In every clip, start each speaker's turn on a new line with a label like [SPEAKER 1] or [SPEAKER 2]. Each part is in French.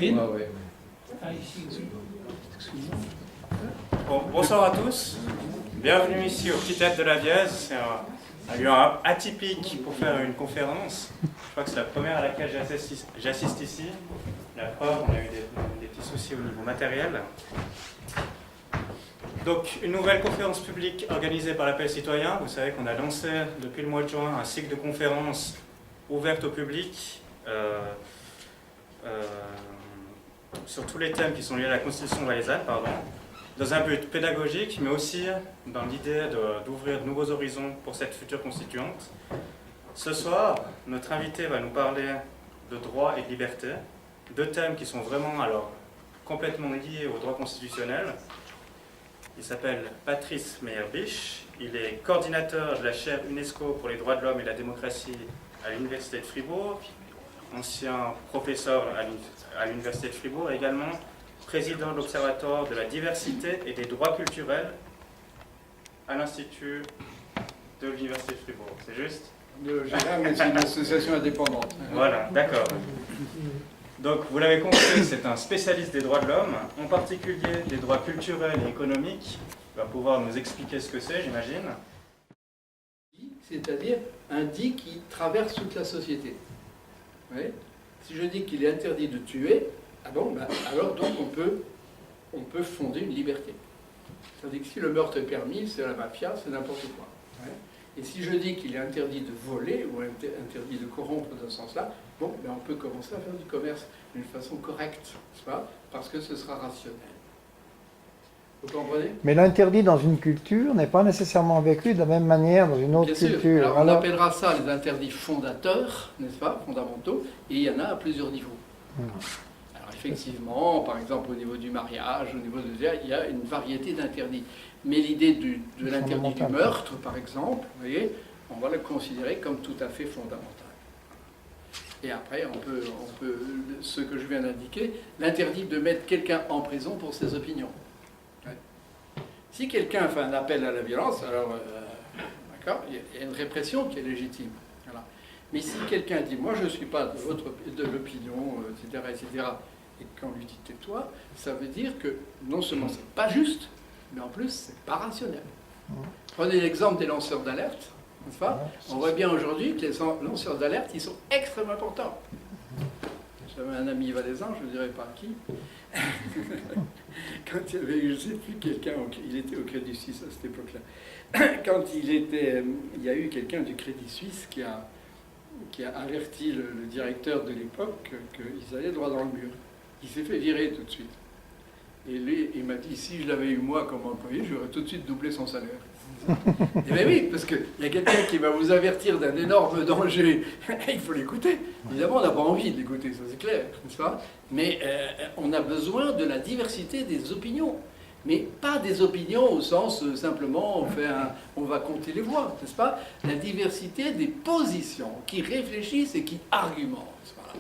[SPEAKER 1] Catherine.
[SPEAKER 2] Ah ouais.
[SPEAKER 3] Bon, bonsoir à tous, bienvenue ici au Petit Théâtre de la Vièze. C'est un lieu atypique pour faire une conférence. Je crois que c'est la première à laquelle j'assiste ici. La preuve, on a eu des petits soucis au niveau matériel. Donc, une nouvelle conférence publique organisée par l'Appel Citoyen. Vous savez qu'on a lancé depuis le mois de juin un cycle de conférences ouvertes au public sur tous les thèmes qui sont liés à la Constitution valaisanne, dans un but pédagogique, mais aussi dans l'idée d'ouvrir de nouveaux horizons pour cette future constituante. Ce soir, notre invité va nous parler de droit et de liberté, deux thèmes qui sont vraiment complètement liés au droit constitutionnel. Il s'appelle Patrice Meyer-Bisch, il est coordinateur de la chaire UNESCO pour les droits de l'homme et la démocratie à l'Université de Fribourg, ancien professeur à l'Université de Fribourg, et également président de l'Observatoire de la diversité et des droits culturels à l'Institut de l'Université de Fribourg. C'est juste ?
[SPEAKER 2] De GRAM, mais c'est une association indépendante.
[SPEAKER 3] Voilà, d'accord. Donc, vous l'avez compris, c'est un spécialiste des droits de l'homme, en particulier des droits culturels et économiques. Il va pouvoir nous expliquer ce que c'est, j'imagine.
[SPEAKER 2] C'est-à-dire un dit qui traverse toute la société. Oui. Si je dis qu'il est interdit de tuer, alors donc on peut fonder une liberté. C'est-à-dire que si le meurtre est permis, c'est la mafia, c'est n'importe quoi. Oui. Et si je dis qu'il est interdit de voler ou interdit de corrompre dans ce sens-là, on peut commencer à faire du commerce d'une façon correcte, n'est-ce pas? Parce que ce sera rationnel. Vous comprenez?
[SPEAKER 4] Mais l'interdit dans une culture n'est pas nécessairement vécu de la même manière dans une autre culture.
[SPEAKER 2] Alors, on appellera ça les interdits fondateurs, n'est-ce pas? Fondamentaux, et il y en a à plusieurs niveaux. Alors effectivement, par exemple au niveau du mariage, au niveau il y a une variété d'interdits. Mais l'idée de l'interdit du meurtre, par exemple, vous voyez, on va le considérer comme tout à fait fondamental. Et après, on peut ce que je viens d'indiquer, l'interdit de mettre quelqu'un en prison pour ses opinions. Ouais. Si quelqu'un fait un appel à la violence, alors, d'accord, il y a une répression qui est légitime. Voilà. Mais si quelqu'un dit, moi je ne suis pas de l'opinion, etc., et qu'on lui dit tais-toi, ça veut dire que non seulement c'est pas juste, mais en plus c'est pas rationnel. Prenez l'exemple des lanceurs d'alerte. N'est-ce pas? On voit bien aujourd'hui que les lanceurs d'alerte, ils sont extrêmement importants. J'avais un ami valaisan, je ne dirais pas qui, quand il y avait, je ne sais plus, quelqu'un, il était au Crédit Suisse à cette époque-là, quand il y a eu quelqu'un du Crédit Suisse qui a averti le directeur de l'époque qu'ils allaient droit dans le mur. Il s'est fait virer tout de suite. Et lui, il m'a dit, si je l'avais eu moi comme employé, j'aurais tout de suite doublé son salaire. Eh bien oui, parce qu'il y a quelqu'un qui va vous avertir d'un énorme danger, il faut l'écouter. Évidemment, on n'a pas envie de l'écouter, ça c'est clair, n'est-ce pas? Mais on a besoin de la diversité des opinions. Mais pas des opinions au sens simplement on va compter les voix, n'est-ce pas? La diversité des positions qui réfléchissent et qui argumentent. Voilà.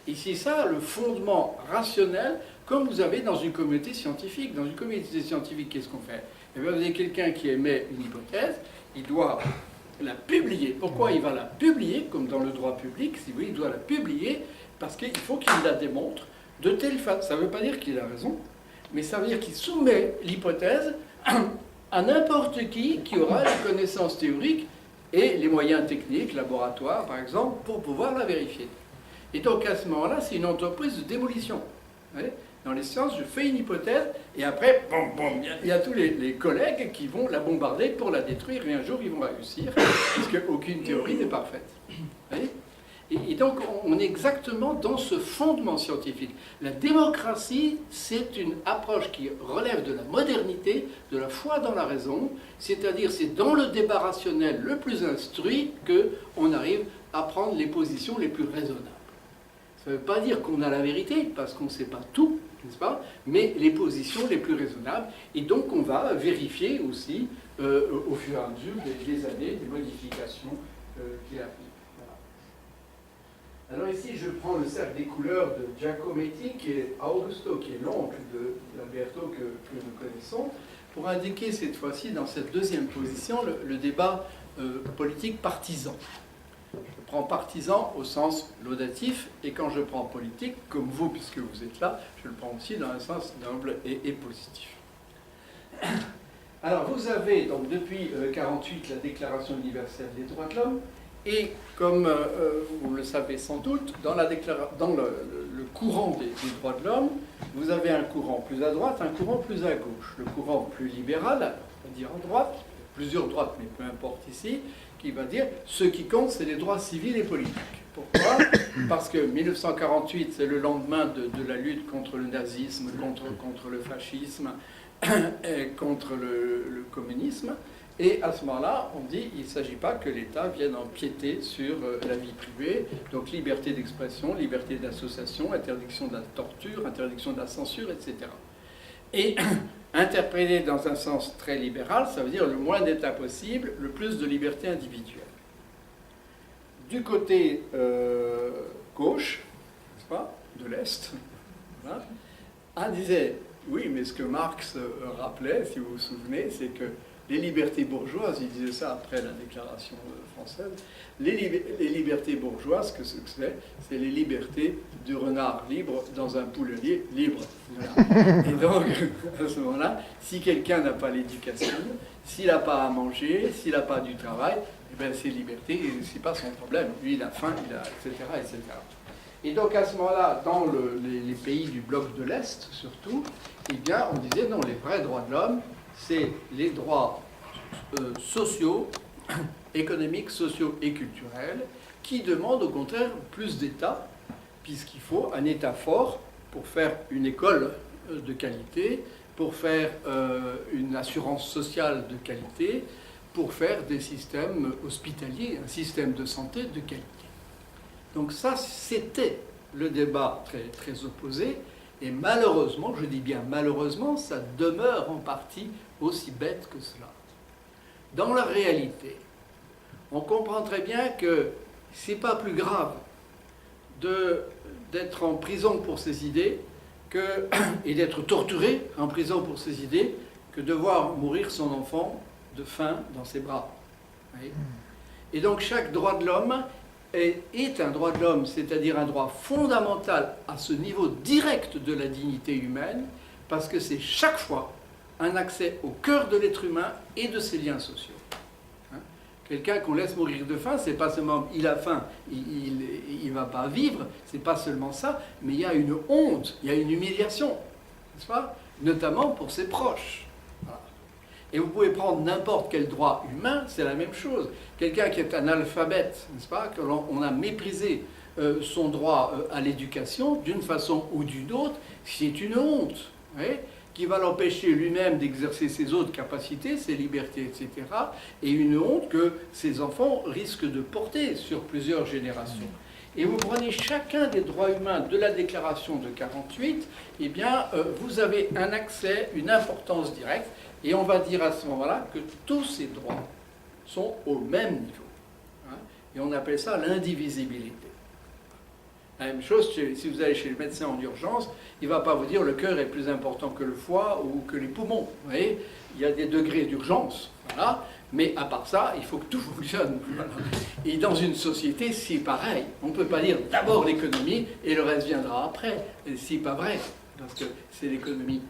[SPEAKER 2] Et c'est ça le fondement rationnel, comme vous avez dans une communauté scientifique. Dans une communauté scientifique, qu'est-ce qu'on fait? Eh bien, vous avez quelqu'un qui émet une hypothèse, il doit la publier. Pourquoi il va la publier? Comme dans le droit public, si vous voulez, il doit la publier parce qu'il faut qu'il la démontre de telle façon. Ça ne veut pas dire qu'il a raison, mais ça veut dire qu'il soumet l'hypothèse à n'importe qui aura les connaissances théoriques et les moyens techniques, laboratoires par exemple, pour pouvoir la vérifier. Et donc à ce moment-là, c'est une entreprise de démolition. Vous voyez? Dans les sciences, je fais une hypothèse, et après, il y a tous les collègues qui vont la bombarder pour la détruire, et un jour, ils vont réussir, parce qu'aucune théorie n'est parfaite. Vous voyez? Et donc, on est exactement dans ce fondement scientifique. La démocratie, c'est une approche qui relève de la modernité, de la foi dans la raison, c'est-à-dire c'est dans le débat rationnel le plus instruit qu'on arrive à prendre les positions les plus raisonnables. Ça ne veut pas dire qu'on a la vérité, parce qu'on ne sait pas tout, n'est-ce pas? Mais les positions les plus raisonnables. Et donc on va vérifier aussi, au fur et à mesure des années, des modifications qui arrivent. Voilà. Alors ici, je prends le cercle des couleurs de Giacometti, qui est Augusto, qui est l'oncle de Lamberto que nous connaissons, pour indiquer cette fois-ci, dans cette deuxième position, le débat politique partisan. Je prends partisan au sens laudatif, et quand je prends politique, comme vous, puisque vous êtes là, je le prends aussi dans un sens noble et positif. Alors, vous avez donc depuis 1948 la Déclaration universelle des droits de l'homme, et comme vous le savez sans doute, dans le courant des droits de l'homme, vous avez un courant plus à droite, un courant plus à gauche. Le courant plus libéral, on va dire à droite, plusieurs droites, mais peu importe ici, qui va dire ce qui compte, c'est les droits civils et politiques. Pourquoi? Parce que 1948, c'est le lendemain de la lutte contre le nazisme, contre le fascisme, et contre le communisme. Et à ce moment-là, on dit qu'il ne s'agit pas que l'État vienne empiéter sur la vie privée. Donc liberté d'expression, liberté d'association, interdiction de la torture, interdiction de la censure, etc. Et interprété dans un sens très libéral, ça veut dire le moins d'État possible, le plus de liberté individuelle. Du côté gauche, n'est-ce pas, de l'Est, voilà, on disait, oui, mais ce que Marx rappelait, si vous vous souvenez, c'est que les libertés bourgeoises, il disait ça après la déclaration française, les libertés bourgeoises, ce que c'est les libertés du renard libre dans un poulailler libre. Voilà. Et donc, à ce moment-là, si quelqu'un n'a pas l'éducation, s'il n'a pas à manger, s'il n'a pas du travail, eh bien, ces libertés, ce n'est pas son problème. Lui, il a faim, etc., etc. Et donc, à ce moment-là, dans les pays du bloc de l'Est, surtout, eh bien, on disait, non, les vrais droits de l'homme, c'est les droits sociaux, économiques, sociaux et culturels, qui demandent au contraire plus d'État, puisqu'il faut un État fort pour faire une école de qualité, pour faire une assurance sociale de qualité, pour faire des systèmes hospitaliers, un système de santé de qualité. Donc ça, c'était le débat très, très opposé, et malheureusement, je dis bien malheureusement, ça demeure en partie aussi bête que cela. Dans la réalité, on comprend très bien que c'est pas plus grave d'être en prison pour ses idées et d'être torturé en prison pour ses idées que de voir mourir son enfant de faim dans ses bras. Oui. Et donc chaque droit de l'homme est un droit de l'homme, c'est-à-dire un droit fondamental à ce niveau direct de la dignité humaine, parce que c'est chaque fois un accès au cœur de l'être humain et de ses liens sociaux. Hein? Quelqu'un qu'on laisse mourir de faim, c'est pas seulement il a faim, il va pas vivre, c'est pas seulement ça, mais il y a une honte, il y a une humiliation, n'est-ce pas? Notamment pour ses proches. Voilà. Et vous pouvez prendre n'importe quel droit humain, c'est la même chose. Quelqu'un qui est analphabète, n'est-ce pas, qu'on a méprisé son droit à l'éducation d'une façon ou d'une autre, c'est une honte. Vous voyez, qui va l'empêcher lui-même d'exercer ses autres capacités, ses libertés, etc. Et une honte que ses enfants risquent de porter sur plusieurs générations. Et vous prenez chacun des droits humains de la déclaration de 1948, eh bien, vous avez un accès, une importance directe, et on va dire à ce moment-là que tous ces droits sont au même niveau. Hein, et on appelle ça l'indivisibilité. La même chose, si vous allez chez le médecin en urgence, il ne va pas vous dire le cœur est plus important que le foie ou que les poumons. Vous voyez, il y a des degrés d'urgence, voilà. Mais à part ça, il faut que tout fonctionne. Voilà. Et dans une société, c'est pareil. On ne peut pas dire d'abord l'économie et le reste viendra après. C'est pas vrai, parce que c'est l'économie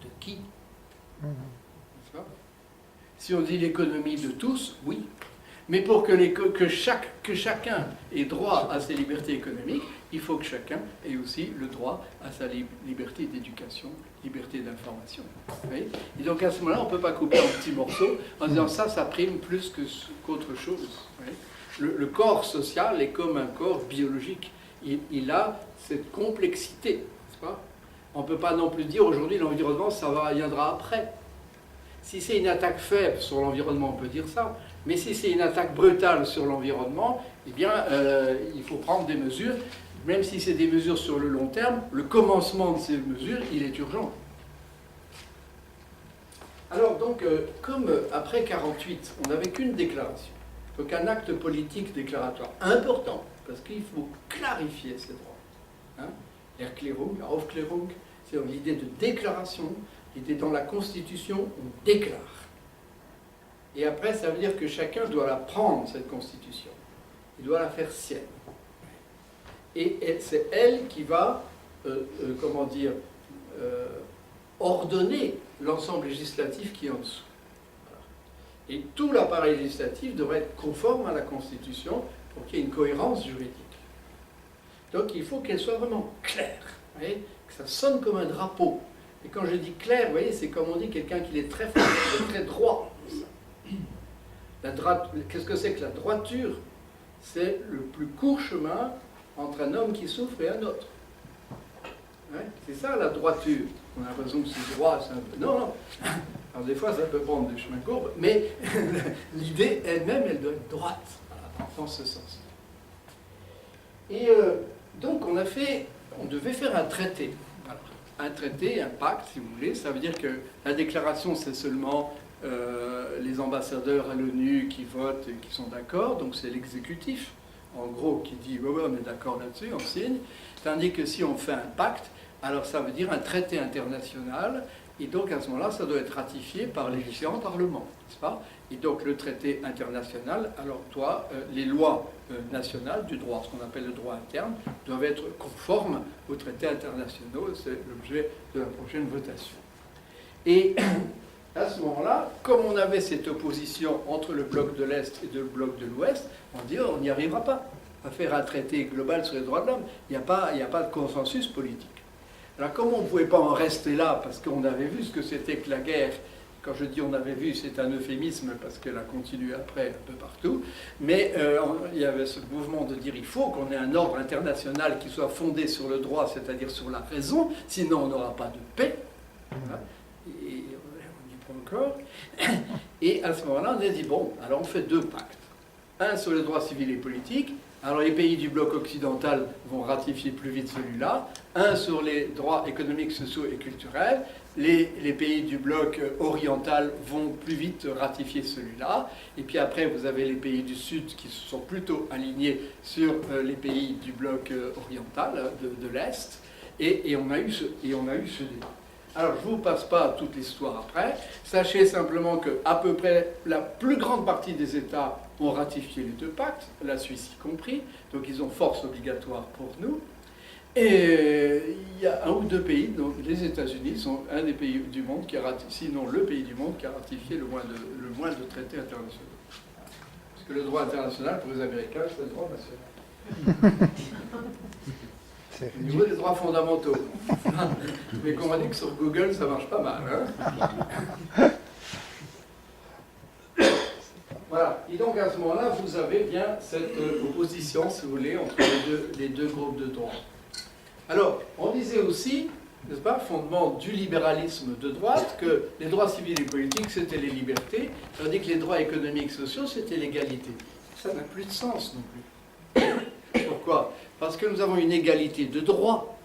[SPEAKER 2] de qui? Si on dit l'économie de tous, oui. Mais pour que chacun ait droit à ses libertés économiques, il faut que chacun ait aussi le droit à sa liberté d'éducation, liberté d'information. Et donc à ce moment-là, on ne peut pas couper en petits morceaux en disant ça prime plus qu'autre chose. Le corps social est comme un corps biologique. Il a cette complexité, n'est-ce pas? On ne peut pas non plus dire aujourd'hui l'environnement, ça viendra après. Si c'est une attaque faible sur l'environnement, on peut dire ça. Mais si c'est une attaque brutale sur l'environnement, eh bien, il faut prendre des mesures. Même si c'est des mesures sur le long terme, le commencement de ces mesures, il est urgent. Alors donc, comme après 1948, on n'avait qu'une déclaration, donc un acte politique déclaratoire important, parce qu'il faut clarifier ces droits. Hein, Erklärung, Aufklärung, c'est l'idée de déclaration, l'idée dans la Constitution, on déclare. Et après, ça veut dire que chacun doit la prendre, cette Constitution. il doit la faire sienne. Et c'est elle qui va, comment dire, ordonner l'ensemble législatif qui est en dessous. Voilà. Et tout l'appareil législatif devrait être conforme à la Constitution pour qu'il y ait une cohérence juridique. Donc il faut qu'elle soit vraiment claire, vous voyez, que ça sonne comme un drapeau. Et quand je dis clair, vous voyez, c'est comme on dit quelqu'un qui est très fort, très droit. Qu'est-ce que c'est que la droiture? C'est le plus court chemin entre un homme qui souffre et un autre. Ouais, c'est ça la droiture. On a l'impression que c'est droit, c'est un peu... Non, non. Alors des fois, ça peut prendre des chemins courbes, mais l'idée elle-même, elle doit être droite, voilà, dans ce sens. Et donc, on devait faire un traité. Voilà. Un traité, un pacte, si vous voulez. Ça veut dire que la déclaration, c'est seulement les ambassadeurs à l'ONU qui votent et qui sont d'accord, donc c'est l'exécutif, en gros, qui dit ouais, on est d'accord là-dessus, on signe. Tandis que si on fait un pacte, alors ça veut dire un traité international, et donc à ce moment-là, ça doit être ratifié par les différents parlements, n'est-ce pas? Et donc le traité international, alors les lois nationales du droit, ce qu'on appelle le droit interne, doivent être conformes aux traités internationaux, c'est l'objet de la prochaine votation. Et à ce moment-là, comme on avait cette opposition entre le bloc de l'Est et le bloc de l'Ouest, on dit on n'y arrivera pas à faire un traité global sur les droits de l'homme. Il n'y a pas de consensus politique. Alors comme on ne pouvait pas en rester là, parce qu'on avait vu ce que c'était que la guerre, quand je dis on avait vu, c'est un euphémisme parce qu'elle a continué après un peu partout, mais il y avait ce mouvement de dire il faut qu'on ait un ordre international qui soit fondé sur le droit, c'est-à-dire sur la raison, sinon on n'aura pas de paix. Voilà. Et on n'y pas encore. Et à ce moment-là, on a dit bon, alors on fait deux pactes. Un sur les droits civils et politiques. Alors les pays du bloc occidental vont ratifier plus vite celui-là. Un sur les droits économiques, sociaux et culturels. Les pays du bloc oriental vont plus vite ratifier celui-là. Et puis après, vous avez les pays du Sud qui se sont plutôt alignés sur les pays du bloc oriental, de l'Est. Et on a eu ce débat. Alors, je ne vous passe pas toute l'histoire après. Sachez simplement qu'à peu près la plus grande partie des États ont ratifié les deux pactes, la Suisse y compris, donc ils ont force obligatoire pour nous. Et il y a un ou deux pays, donc les États-Unis sont un des pays du monde qui a ratifié, sinon le pays du monde qui a ratifié le moins de traités internationaux. Parce que le droit international, pour les Américains, c'est le droit national. Au niveau des droits fondamentaux. Mais qu'on m'a dit que sur Google, ça marche pas mal. Hein. Voilà. Et donc à ce moment-là, vous avez bien cette opposition, si vous voulez, entre les deux groupes de droits. Alors, on disait aussi, n'est-ce pas, fondement du libéralisme de droite, que les droits civils et politiques, c'était les libertés, tandis que les droits économiques et sociaux, c'était l'égalité. Ça n'a plus de sens non plus. Pourquoi? Parce que nous avons une égalité de droits.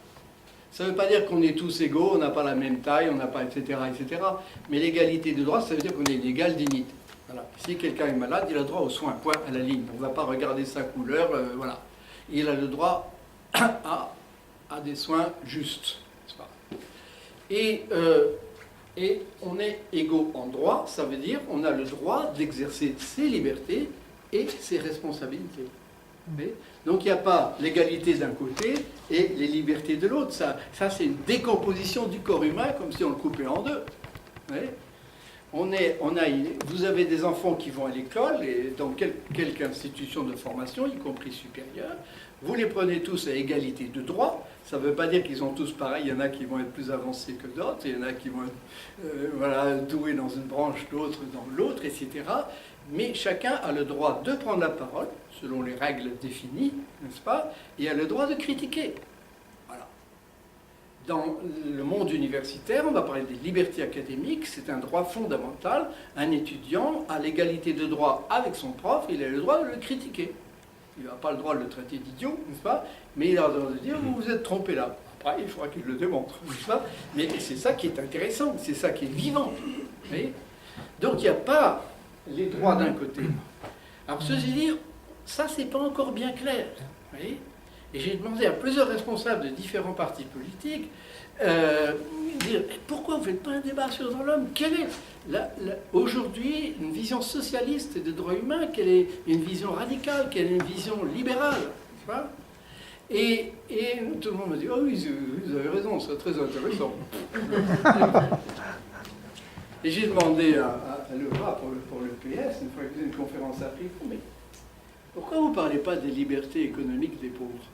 [SPEAKER 2] Ça ne veut pas dire qu'on est tous égaux, on n'a pas la même taille, on n'a pas, etc., etc. Mais l'égalité de droits, ça veut dire qu'on a une égale dignité. Voilà. Si quelqu'un est malade, il a le droit aux soins, point à la ligne. On ne va pas regarder sa couleur, voilà. Il a le droit à des soins justes. Et on est égaux en droit, ça veut dire qu'on a le droit d'exercer ses libertés et ses responsabilités. Donc il n'y a pas l'égalité d'un côté et les libertés de l'autre. Ça c'est une décomposition du corps humain comme si on le coupait en deux. Vous avez des enfants qui vont à l'école et dans quelque institution de formation, y compris supérieure. Vous les prenez tous à égalité de droit. Ça ne veut pas dire qu'ils sont tous pareils. Il y en a qui vont être plus avancés que d'autres. Il y en a qui vont être doués dans une branche, d'autres dans l'autre, etc. Mais chacun a le droit de prendre la parole, selon les règles définies, n'est-ce pas? Et a le droit de critiquer. Voilà. Dans le monde universitaire, on va parler des libertés académiques. C'est un droit fondamental. Un étudiant a l'égalité de droit avec son prof. Il a le droit de le critiquer. Il n'a pas le droit de le traiter d'idiot, n'est-ce pas? Mais il a le droit de dire, vous vous êtes trompé là. Après, il faudra qu'il le démontre, n'est-ce pas? Mais c'est ça qui est intéressant, c'est ça qui est vivant. Vous voyez? Donc il n'y a pas les droits d'un côté. Alors ceci dire, ça c'est pas encore bien clair. Vous voyez? Et j'ai demandé à plusieurs responsables de différents partis politiques, dire pourquoi vous ne faites pas un débat sur les droits de l'homme? Quelle est aujourd'hui une vision socialiste des droits humains? Quelle est une vision radicale? Quelle est une vision libérale? Tu vois? Et tout le monde m'a dit, oh oui, vous avez raison, c'est très intéressant. Et j'ai demandé à Leroy pour le PS, une fois qu'il faisait une conférence à Fribourg, mais pourquoi vous ne parlez pas des libertés économiques des pauvres?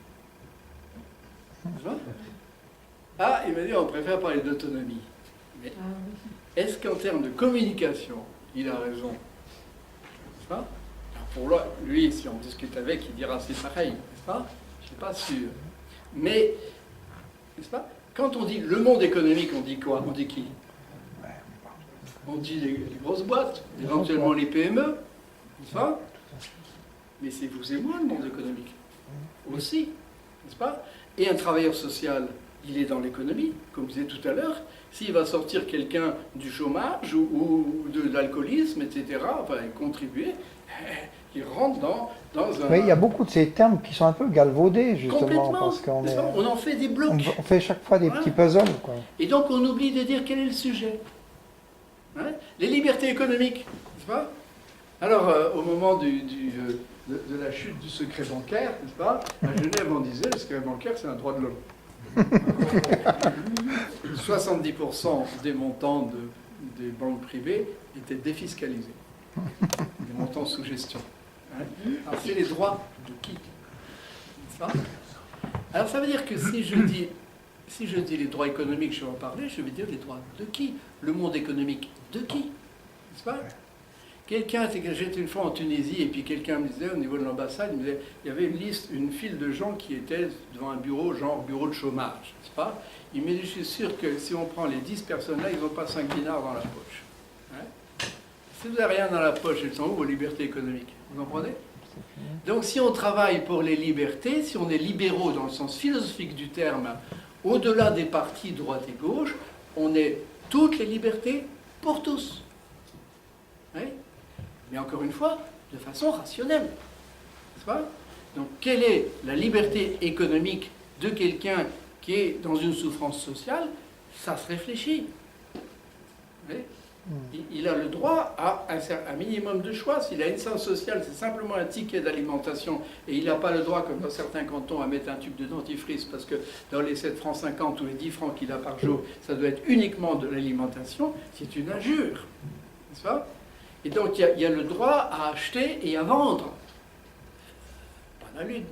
[SPEAKER 2] Ah, il m'a dit, on préfère parler d'autonomie. Mais est-ce qu'en termes de communication, il a raison? N'est-ce pas? Alors pour lui, si on discute avec, il dira c'est pareil, n'est-ce pas? Je ne suis pas sûr. Mais, n'est-ce pas? Quand on dit le monde économique, on dit quoi? On dit qui? On dit les grosses boîtes, éventuellement les PME, n'est-ce pas? Mais c'est vous et moi le monde économique. Aussi, n'est-ce pas? Et un travailleur social, il est dans l'économie, comme je disais tout à l'heure. S'il va sortir quelqu'un du chômage ou de l'alcoolisme, etc., enfin, contribuer, il rentre dans un...
[SPEAKER 4] Oui, il y a beaucoup de ces termes qui sont un peu galvaudés, justement,
[SPEAKER 2] Complètement,
[SPEAKER 4] parce qu'on
[SPEAKER 2] on en fait des blocs.
[SPEAKER 4] on fait chaque fois des petits puzzles, quoi.
[SPEAKER 2] Et donc on oublie de dire quel est le sujet. Hein? Les libertés économiques, n'est-ce pas? Alors, au moment de la chute du secret bancaire, n'est-ce pas? À Genève, on disait le secret bancaire, c'est un droit de l'homme. 70% des montants des banques privées étaient défiscalisés. Des montants sous gestion. Hein? Alors, c'est les droits de qui? N'est-ce pas? Alors, ça veut dire que si je dis les droits économiques, je vais en parler, je vais dire les droits de qui? Le monde économique de qui? N'est-ce pas? J'étais une fois en Tunisie et puis quelqu'un me disait, au niveau de l'ambassade, il y avait une file de gens qui étaient devant un bureau, genre bureau de chômage, n'est-ce pas? Il me dit, je suis sûr que si on prend les 10 personnes là, ils n'ont pas 5 dinars dans la poche. Hein? Si vous n'avez rien dans la poche, elles sont où vos libertés économiques? Vous comprenez? Donc si on travaille pour les libertés, si on est libéraux dans le sens philosophique du terme, au-delà des partis droite et gauche, on est toutes les libertés pour tous. Oui? Mais encore une fois, de façon rationnelle. N'est-ce pas? Donc, quelle est la liberté économique de quelqu'un qui est dans une souffrance sociale? Ça se réfléchit. Oui? Il a le droit à un minimum de choix. S'il a une séance sociale, c'est simplement un ticket d'alimentation et il n'a pas le droit, comme dans certains cantons, à mettre un tube de dentifrice parce que dans les 7 francs 50 ou les 10 francs qu'il a par jour, ça doit être uniquement de l'alimentation. C'est une injure. N'est-ce pas? Et donc, il y a le droit à acheter et à vendre. Pas la lune,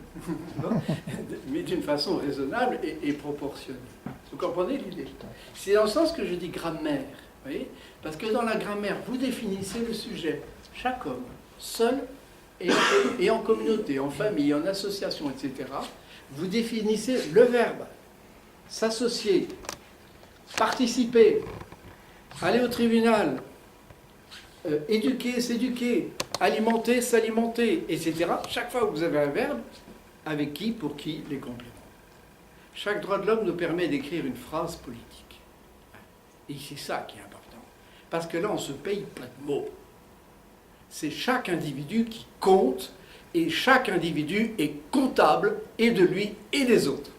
[SPEAKER 2] mais d'une façon raisonnable et proportionnée. Vous comprenez l'idée? C'est dans le sens que je dis grammaire. Vous voyez? Parce que dans la grammaire, vous définissez le sujet. Chaque homme, seul et en communauté, en famille, en association, etc. Vous définissez le verbe. S'associer, participer, aller au tribunal, éduquer, s'éduquer, alimenter, s'alimenter, etc. Chaque fois que vous avez un verbe, avec qui, pour qui, les compléments. Chaque droit de l'homme nous permet d'écrire une phrase politique. Et c'est ça qui est important. Parce que là, on ne se paye pas de mots. C'est chaque individu qui compte, et chaque individu est comptable, et de lui et des autres.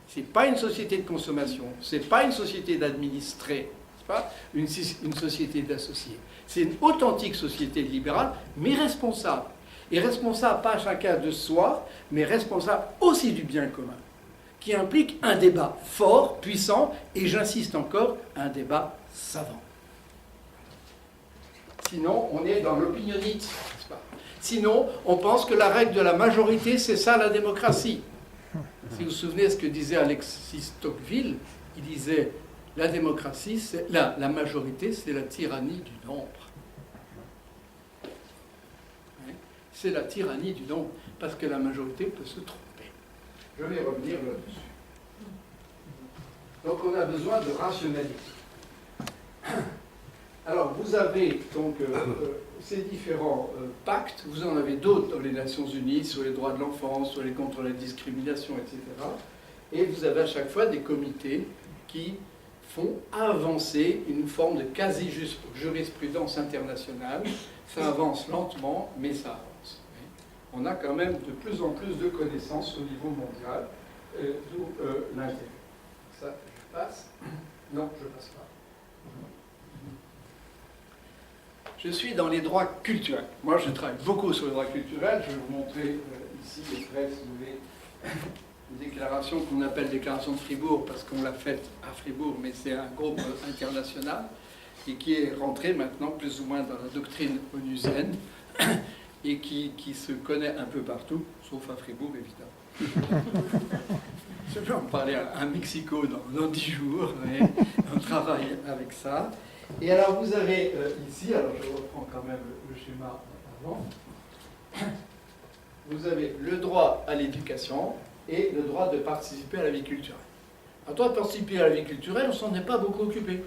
[SPEAKER 2] Ce n'est pas une société de consommation, ce n'est pas une société d'administrés, pas une société d'associés. C'est une authentique société libérale, mais responsable. Et responsable pas chacun de soi, mais responsable aussi du bien commun, qui implique un débat fort, puissant, et j'insiste encore, un débat savant. Sinon, on est dans l'opinionite, n'est-ce pas? Sinon, on pense que la règle de la majorité, c'est ça la démocratie. Si vous vous souvenez ce que disait Alexis Tocqueville, il disait la démocratie, la majorité, c'est la tyrannie du nombre. C'est la tyrannie du nombre, parce que la majorité peut se tromper. Je vais revenir là-dessus. Donc on a besoin de rationalité. Alors vous avez donc ces différents pactes, vous en avez d'autres dans les Nations Unies, sur les droits de l'enfant, sur les contre la discrimination, etc. Et vous avez à chaque fois des comités qui font avancer une forme de quasi-jurisprudence internationale. Ça avance lentement, mais ça avance. on a quand même de plus en plus de connaissances au niveau mondial, d'où l'intérêt. Ça, je passe. Non, je passe pas. Je suis dans les droits culturels. Moi, je travaille beaucoup sur les droits culturels. Je vais vous montrer ici l'extrait, si vous voulez, une déclaration qu'on appelle déclaration de Fribourg, parce qu'on l'a faite à Fribourg, mais c'est un groupe international, et qui est rentré maintenant plus ou moins dans la doctrine onusienne, et qui se connaît un peu partout, sauf à Fribourg, évidemment. Je vais en parler à Mexico dans 10 jours, mais on travaille avec ça. Et alors vous avez ici, alors je reprends quand même le schéma avant, vous avez le droit à l'éducation et le droit de participer à la vie culturelle. Le droit de participer à la vie culturelle, on ne s'en est pas beaucoup occupé,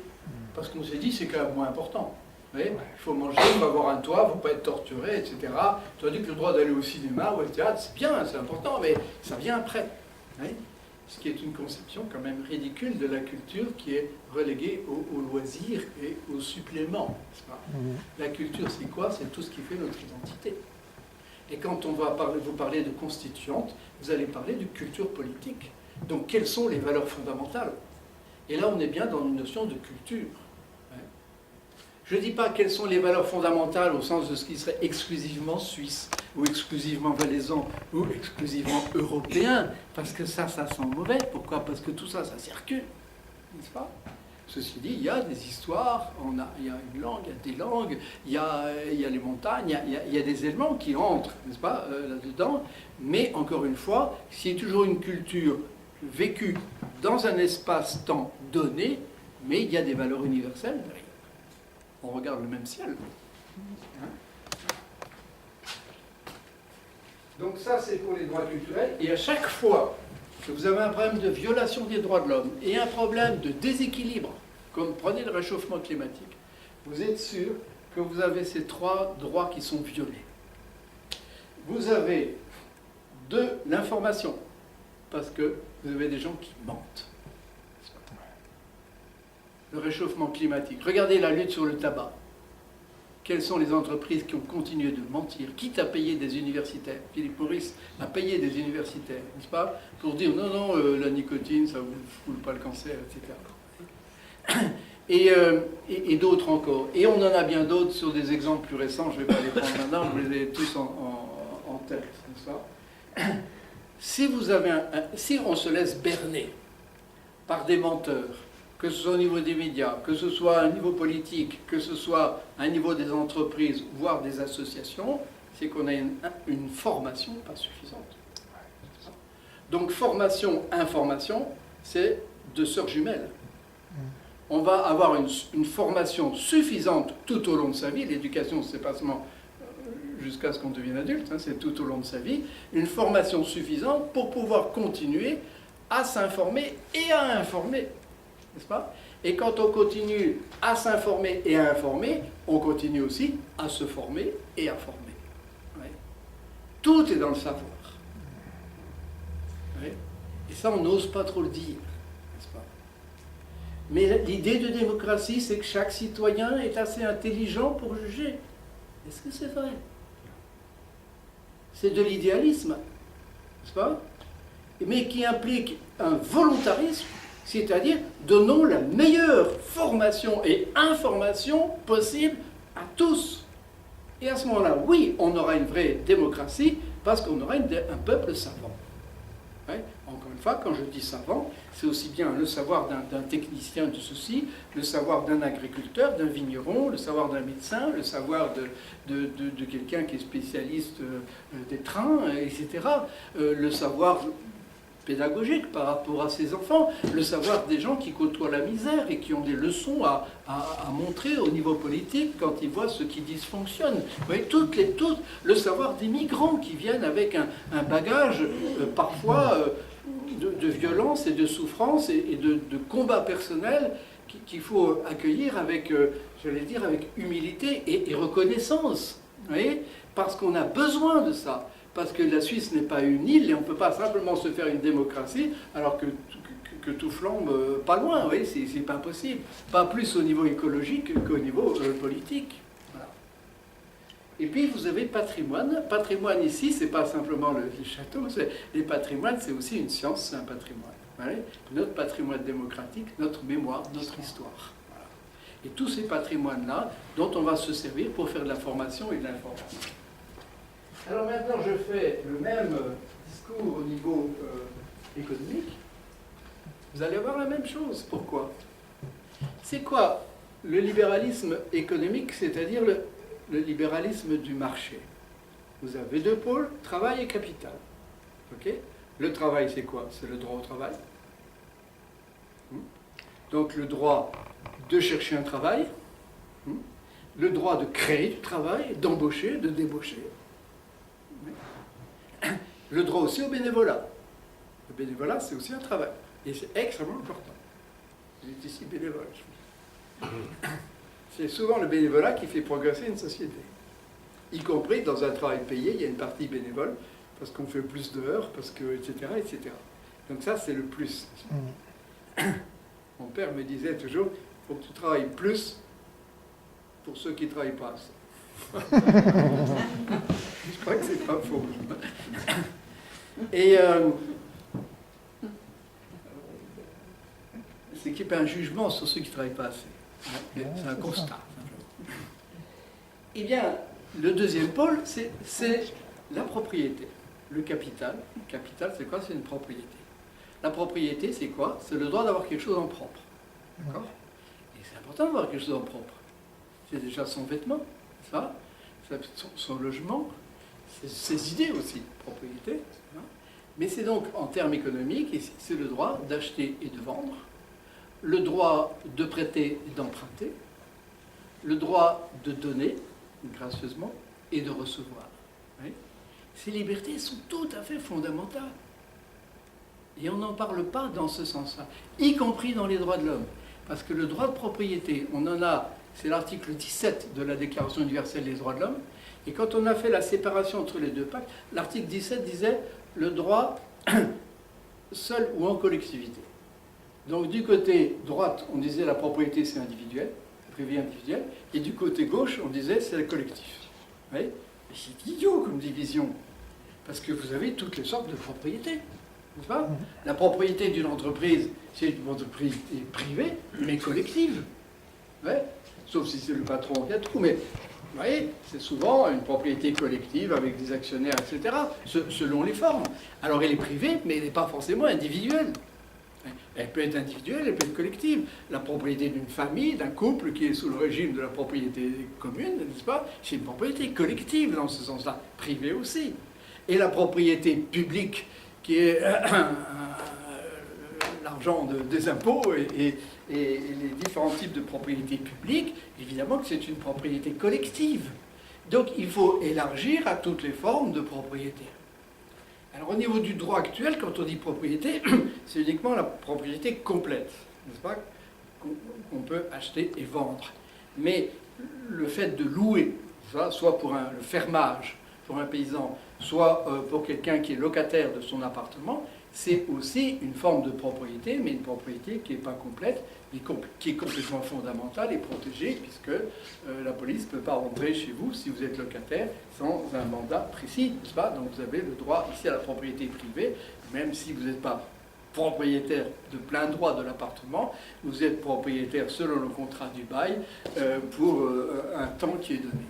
[SPEAKER 2] parce qu'on s'est dit c'est quand même moins important. Vous voyez, il faut manger, il faut avoir un toit, il ne faut pas être torturé, etc. Tandis que le droit d'aller au cinéma ou au théâtre, c'est bien, c'est important, mais ça vient après. Vous voyez, ce qui est une conception quand même ridicule de la culture qui est reléguée au loisir et au supplément. La culture, c'est quoi? C'est tout ce qui fait notre identité. Et quand on va vous parler de constituante, vous allez parler de culture politique. Donc, quelles sont les valeurs fondamentales? Et là, on est bien dans une notion de culture. Je ne dis pas quelles sont les valeurs fondamentales au sens de ce qui serait exclusivement suisse, ou exclusivement valaisan, ou exclusivement européen, parce que ça sent mauvais. Pourquoi? Parce que tout ça, ça circule, n'est-ce pas? Ceci dit, il y a des histoires, il y a une langue, il y a des langues, il y a les montagnes, il y a des éléments qui entrent, n'est-ce pas, là-dedans. Mais encore une fois, s'il y a toujours une culture vécue dans un espace-temps donné, mais il y a des valeurs universelles derrière. On regarde le même ciel. Hein? Donc ça, c'est pour les droits culturels. Et à chaque fois que vous avez un problème de violation des droits de l'homme et un problème de déséquilibre, comme prenez le réchauffement climatique, vous êtes sûr que vous avez ces 3 droits qui sont violés. Vous avez de l'information, parce que vous avez des gens qui mentent. Le réchauffement climatique. Regardez la lutte sur le tabac. Quelles sont les entreprises qui ont continué de mentir, quitte à payer des universitaires? Philippe Maurice a payé des universitaires, n'est-ce pas, pour dire non, non, la nicotine, ça ne vous fout pas le cancer, etc. Et d'autres encore. Et on en a bien d'autres sur des exemples plus récents, je ne vais pas les prendre maintenant, vous les avez tous en tête, n'est-ce pas? Si on se laisse berner par des menteurs, que ce soit au niveau des médias, que ce soit à un niveau politique, que ce soit à un niveau des entreprises, voire des associations, c'est qu'on a une formation pas suffisante. Donc formation, information, c'est 2 sœurs jumelles. On va avoir une formation suffisante tout au long de sa vie. L'éducation, c'est pas seulement jusqu'à ce qu'on devienne adulte, hein, c'est tout au long de sa vie. Une formation suffisante pour pouvoir continuer à s'informer et à informer. N'est-ce pas? Et quand on continue à s'informer et à informer, on continue aussi à se former et à former. Ouais. Tout est dans le savoir. Ouais. Et ça, on n'ose pas trop le dire, n'est-ce pas? Mais l'idée de démocratie, c'est que chaque citoyen est assez intelligent pour juger. Est-ce que c'est vrai? C'est de l'idéalisme, n'est-ce pas? Mais qui implique un volontarisme. C'est-à-dire, donnons la meilleure formation et information possible à tous. Et à ce moment-là, oui, on aura une vraie démocratie parce qu'on aura un peuple savant. Ouais. Encore une fois, quand je dis savant, c'est aussi bien le savoir d'un technicien de ceci, le savoir d'un agriculteur, d'un vigneron, le savoir d'un médecin, le savoir de quelqu'un qui est spécialiste des trains, etc. Le savoir pédagogique par rapport à ses enfants, le savoir des gens qui côtoient la misère et qui ont des leçons à montrer au niveau politique quand ils voient ce qui dysfonctionne. Vous voyez, le savoir des migrants qui viennent avec un bagage parfois de violence et de souffrance et de combat personnel qu'il faut accueillir avec, j'allais dire, avec humilité et reconnaissance. Vous voyez, parce qu'on a besoin de ça. Parce que la Suisse n'est pas une île et on ne peut pas simplement se faire une démocratie alors que tout flambe pas loin. Oui, c'est pas possible. Pas plus au niveau écologique qu'au niveau politique. Voilà. Et puis vous avez patrimoine. Patrimoine ici, c'est pas simplement les châteaux, les patrimoines, c'est aussi une science, c'est un patrimoine. Ouais. Notre patrimoine démocratique, notre mémoire, notre histoire. Voilà. Et tous ces patrimoines-là, dont on va se servir pour faire de la formation et de l'information. Alors maintenant, je fais le même discours au niveau économique. Vous allez voir la même chose. Pourquoi? C'est quoi le libéralisme économique, c'est-à-dire le libéralisme du marché? Vous avez deux pôles, travail et capital. Okay? Le travail, c'est quoi? C'est le droit au travail. Donc le droit de chercher un travail, le droit de créer du travail, d'embaucher, de débaucher. Le droit aussi au bénévolat. Le bénévolat, c'est aussi un travail. Et c'est extrêmement important. Vous êtes ici bénévole. C'est souvent le bénévolat qui fait progresser une société. Y compris dans un travail payé, il y a une partie bénévole, parce qu'on fait plus d'heures, parce que, etc., etc. Donc ça, c'est le plus. Mon père me disait toujours, il faut que tu travailles plus pour ceux qui ne travaillent pas assez. Je crois que c'est pas faux. Et c'est qu'il n'y a pas un jugement sur ceux qui ne travaillent pas assez. C'est un constat. Eh bien, le deuxième pôle, c'est la propriété, le capital. Le capital, c'est quoi? C'est une propriété. La propriété, c'est quoi? C'est le droit d'avoir quelque chose en propre. D'accord? Et c'est important d'avoir quelque chose en propre. C'est déjà son vêtement, ça, son logement, ses idées aussi, propriété. Mais c'est donc, en termes économiques, c'est le droit d'acheter et de vendre, le droit de prêter et d'emprunter, le droit de donner gracieusement et de recevoir. Oui. Ces libertés sont tout à fait fondamentales. Et on n'en parle pas dans ce sens-là, y compris dans les droits de l'homme. Parce que le droit de propriété, on en a, c'est l'article 17 de la Déclaration universelle des droits de l'homme, et quand on a fait la séparation entre les deux pactes, l'article 17 disait le droit seul ou en collectivité. Donc du côté droite, on disait la propriété c'est individuel, privé individuel, et du côté gauche, on disait c'est le collectif. Oui. Mais c'est idiot comme division, parce que vous avez toutes les sortes de propriétés, n'est-ce pas? La propriété d'une entreprise, c'est une entreprise privée, mais collective. Ouais. Sauf si c'est le patron qui a tout, mais vous voyez, c'est souvent une propriété collective avec des actionnaires, etc., selon les formes. Alors elle est privée, mais elle n'est pas forcément individuelle. Elle peut être individuelle, elle peut être collective. La propriété d'une famille, d'un couple qui est sous le régime de la propriété commune, n'est-ce pas? C'est une propriété collective dans ce sens-là, privée aussi. Et la propriété publique, qui est l'argent des impôts et les différents types de propriétés publiques, évidemment que c'est une propriété collective. Donc il faut élargir à toutes les formes de propriété. Alors au niveau du droit actuel, quand on dit propriété, c'est uniquement la propriété complète, n'est-ce pas, qu'on peut acheter et vendre. Mais le fait de louer, soit pour le fermage, pour un paysan, soit pour quelqu'un qui est locataire de son appartement, c'est aussi une forme de propriété, mais une propriété qui n'est pas complète, mais qui est complètement fondamentale et protégée, puisque la police ne peut pas rentrer chez vous si vous êtes locataire sans un mandat précis, n'est-ce pas? Donc vous avez le droit ici à la propriété privée, même si vous n'êtes pas propriétaire de plein droit de l'appartement, vous êtes propriétaire selon le contrat du bail pour un temps qui est donné.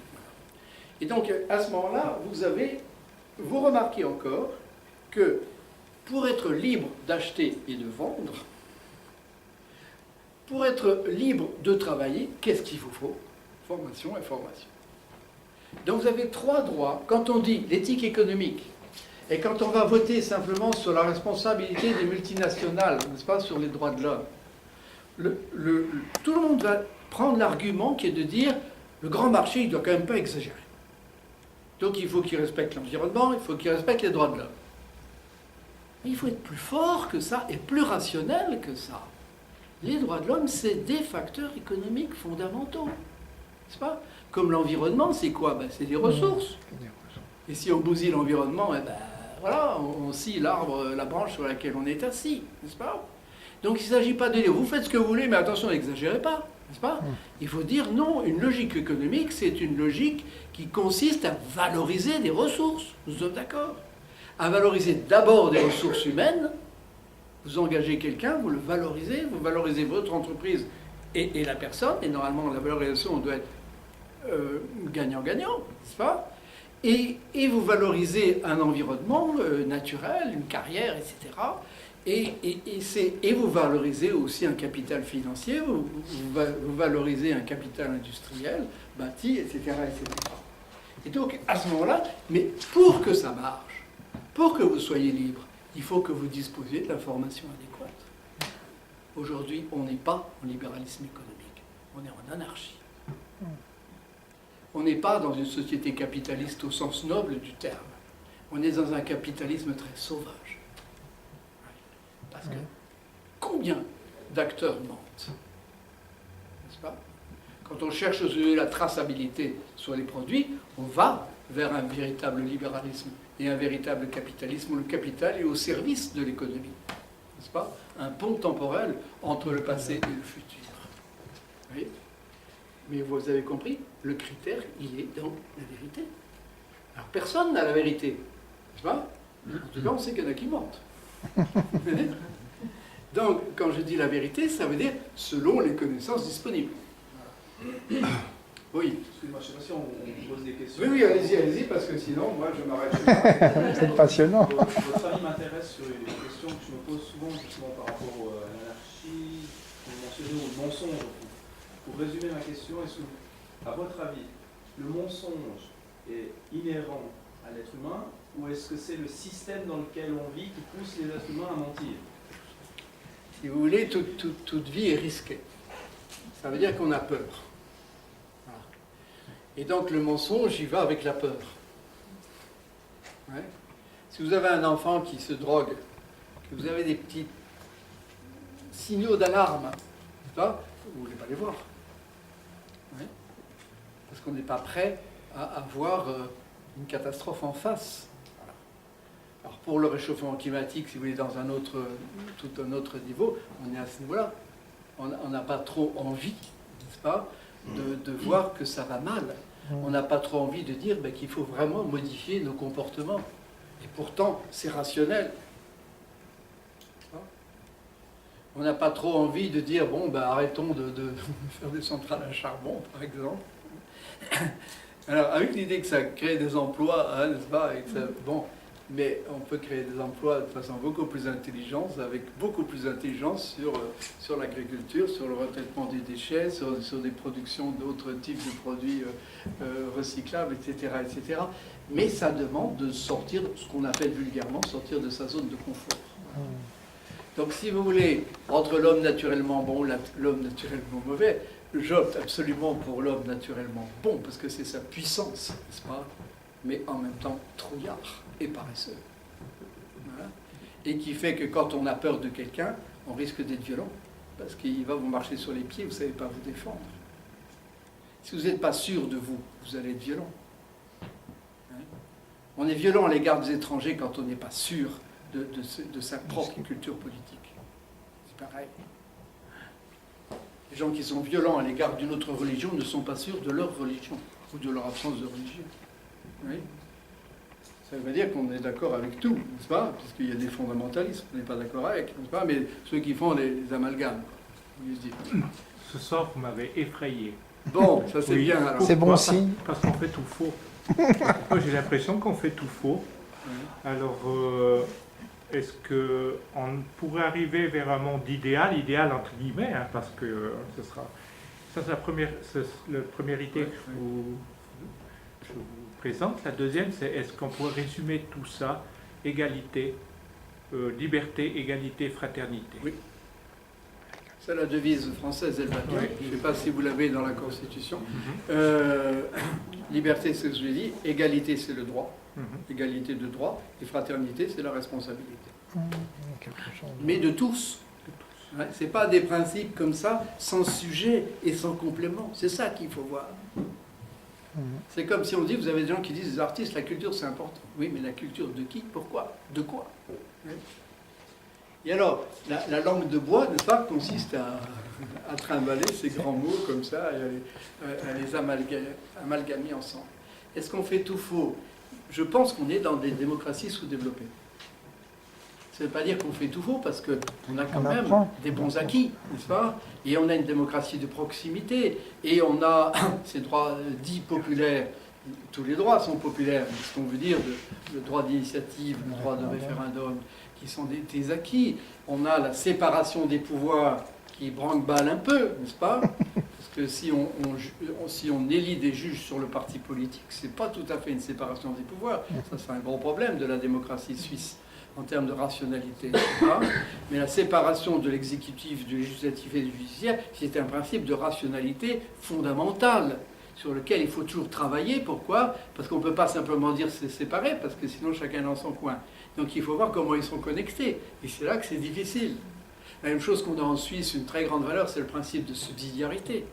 [SPEAKER 2] Et donc à ce moment-là, vous remarquez encore que pour être libre d'acheter et de vendre, pour être libre de travailler, qu'est-ce qu'il vous faut? Formation et formation. Donc vous avez trois droits. Quand on dit l'éthique économique, et quand on va voter simplement sur la responsabilité des multinationales, n'est-ce pas, sur les droits de l'homme, tout le monde va prendre l'argument qui est de dire le grand marché, il ne doit quand même pas exagérer. Donc il faut qu'il respecte l'environnement, il faut qu'il respecte les droits de l'homme. Mais il faut être plus fort que ça et plus rationnel que ça. Les droits de l'homme, c'est des facteurs économiques fondamentaux. N'est-ce pas? Comme l'environnement, c'est quoi? Ben, c'est des ressources. Et si on bousille l'environnement, eh ben, voilà, on scie l'arbre, la branche sur laquelle on est assis. N'est-ce pas? Donc il ne s'agit pas de dire, vous faites ce que vous voulez, mais attention, n'exagérez pas. n'est-ce pas? Il faut dire non, une logique économique, c'est une logique qui consiste à valoriser des ressources. Nous sommes d'accord? À valoriser d'abord des ressources humaines. Vous engagez quelqu'un, vous le valorisez, vous valorisez votre entreprise et la personne, et normalement la valorisation doit être gagnant-gagnant, n'est-ce pas? Et vous valorisez un environnement naturel, une carrière, etc. Et vous valorisez aussi un capital financier, vous valorisez un capital industriel, bâti, etc., etc. Et donc, à ce moment-là, mais pour que ça marche, pour que vous soyez libre, il faut que vous disposiez de l'information adéquate. Aujourd'hui, on n'est pas en libéralisme économique, on est en anarchie. On n'est pas dans une société capitaliste au sens noble du terme. On est dans un capitalisme très sauvage. Parce que combien d'acteurs mentent? N'est-ce pas? Quand on cherche la traçabilité sur les produits, on va vers un véritable libéralisme et un véritable capitalisme où le capital est au service de l'économie. N'est-ce pas? Un pont temporel entre le passé et le futur. Vous voyez? Mais vous avez compris, le critère, il est dans la vérité. Alors personne n'a la vérité, n'est-ce pas? En tout cas, on sait qu'il y en a qui mentent. Donc, quand je dis la vérité, ça veut dire selon les connaissances disponibles. Oui.
[SPEAKER 1] Excusez-moi, je ne sais pas si on pose des questions.
[SPEAKER 2] Oui, allez-y, parce que sinon, moi, je m'arrête.
[SPEAKER 4] C'est passionnant.
[SPEAKER 1] Votre avis m'intéresse sur une question que je me pose souvent, justement, par rapport à l'anarchie, comme mentionné, ou le mensonge. Pour résumer ma question, est-ce que, à votre avis, le mensonge est inhérent à l'être humain, ou est-ce que c'est le système dans lequel on vit qui pousse les êtres humains à mentir?
[SPEAKER 2] Si vous voulez, toute vie est risquée. Ça veut dire qu'on a peur. Voilà. Et donc le mensonge, il va avec la peur. Ouais. Si vous avez un enfant qui se drogue, que vous avez des petits signaux d'alarme, vous ne voulez pas les voir. Ouais. Parce qu'on n'est pas prêt à avoir une catastrophe en face. Voilà. Alors pour le réchauffement climatique, si vous voulez, dans tout un autre niveau, on est à ce niveau-là. On n'a pas trop envie, n'est-ce pas, de voir que ça va mal. On n'a pas trop envie de dire qu'il faut vraiment modifier nos comportements. Et pourtant, c'est rationnel. On n'a pas trop envie de dire, bon, arrêtons de faire des centrales à charbon, par exemple. Alors, avec l'idée que ça crée des emplois, hein, n'est-ce pas, et que ça, bon, mais on peut créer des emplois de façon beaucoup plus intelligente, avec beaucoup plus d'intelligence sur l'agriculture, sur le retraitement des déchets, sur des productions d'autres types de produits recyclables, etc., etc. Mais ça demande de sortir, ce qu'on appelle vulgairement, sortir de sa zone de confort. Donc si vous voulez, entre l'homme naturellement bon et l'homme naturellement mauvais, j'opte absolument pour l'homme naturellement bon, parce que c'est sa puissance, n'est-ce pas? Mais en même temps trouillard et paresseux. Voilà. Et qui fait que quand on a peur de quelqu'un, on risque d'être violent, parce qu'il va vous marcher sur les pieds, vous ne savez pas vous défendre. Si vous n'êtes pas sûr de vous, vous allez être violent. Hein? On est violent à l'égard des étrangers quand on n'est pas sûr de sa propre culture politique. C'est pareil. Les gens qui sont violents à l'égard d'une autre religion ne sont pas sûrs de leur religion, ou de leur absence de religion. Oui. Ça veut dire qu'on est d'accord avec tout, n'est-ce pas? Puisqu'il y a des fondamentalistes, on n'est pas d'accord avec, n'est-ce pas? Mais ceux qui font les amalgames,
[SPEAKER 5] Ce soir, vous m'avez effrayé.
[SPEAKER 2] Bon, ça c'est bien. Alors.
[SPEAKER 4] C'est bon signe.
[SPEAKER 5] Parce qu'on fait tout faux. Moi, j'ai l'impression qu'on fait tout faux. Alors, est-ce qu'on pourrait arriver vers un monde idéal entre guillemets, hein, parce que ce sera... Ça, c'est la première idée que je vous présente. La deuxième, c'est est-ce qu'on pourrait résumer tout ça, égalité, liberté, égalité, fraternité.
[SPEAKER 2] Oui. C'est la devise française, elle va bien. Je ne sais pas si vous l'avez dans la Constitution. Liberté, c'est ce que je dis. Égalité, c'est le droit. Égalité de droit. Et fraternité, c'est la responsabilité. Mais de tous. Ouais, ce n'est pas des principes comme ça, sans sujet et sans complément. C'est ça qu'il faut voir. C'est comme si on dit, vous avez des gens qui disent, les artistes, la culture c'est important. Oui, mais la culture de qui? Pourquoi? De quoi? Et alors, la langue de bois, n'est-ce pas, consiste à trimballer ces grands mots comme ça et à les amalgamer ensemble. Est-ce qu'on fait tout faux? Je pense qu'on est dans des démocraties sous-développées. Ça ne veut pas dire qu'on fait tout faux, parce qu'on a quand même des bons acquis, n'est-ce pas? Et on a une démocratie de proximité, et on a ces droits dits populaires. Tous les droits sont populaires, mais ce qu'on veut dire, le droit d'initiative, le droit de référendum, qui sont des acquis. On a la séparation des pouvoirs qui branque-balle un peu, n'est-ce pas? Parce que si on élit des juges sur le parti politique, c'est pas tout à fait une séparation des pouvoirs. Ça, c'est un gros problème de la démocratie suisse en termes de rationalité. Mais la séparation de l'exécutif, du législatif et du judiciaire, c'est un principe de rationalité fondamentale sur lequel il faut toujours travailler. Pourquoi? Parce qu'on ne peut pas simplement dire c'est séparé, parce que sinon chacun est dans son coin. Donc il faut voir comment ils sont connectés. Et c'est là que c'est difficile. La même chose qu'on a en Suisse, une très grande valeur, c'est le principe de subsidiarité.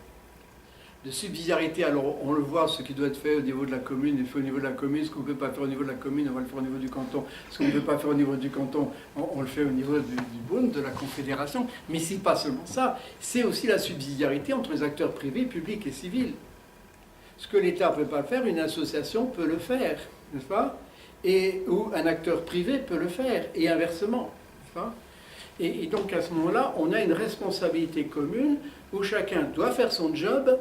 [SPEAKER 2] De subsidiarité, alors on le voit, ce qui doit être fait au niveau de la commune est fait au niveau de la commune, ce qu'on ne peut pas faire au niveau de la commune, on va le faire au niveau du canton, ce qu'on ne peut pas faire au niveau du canton, on le fait au niveau du Bund, de la confédération, mais c'est pas seulement ça, c'est aussi la subsidiarité entre les acteurs privés, publics et civils. Ce que l'État ne peut pas faire, une association peut le faire, n'est-ce pas? Ou un acteur privé peut le faire, et inversement, n'est-ce pas? Et donc à ce moment-là, on a une responsabilité commune où chacun doit faire son job,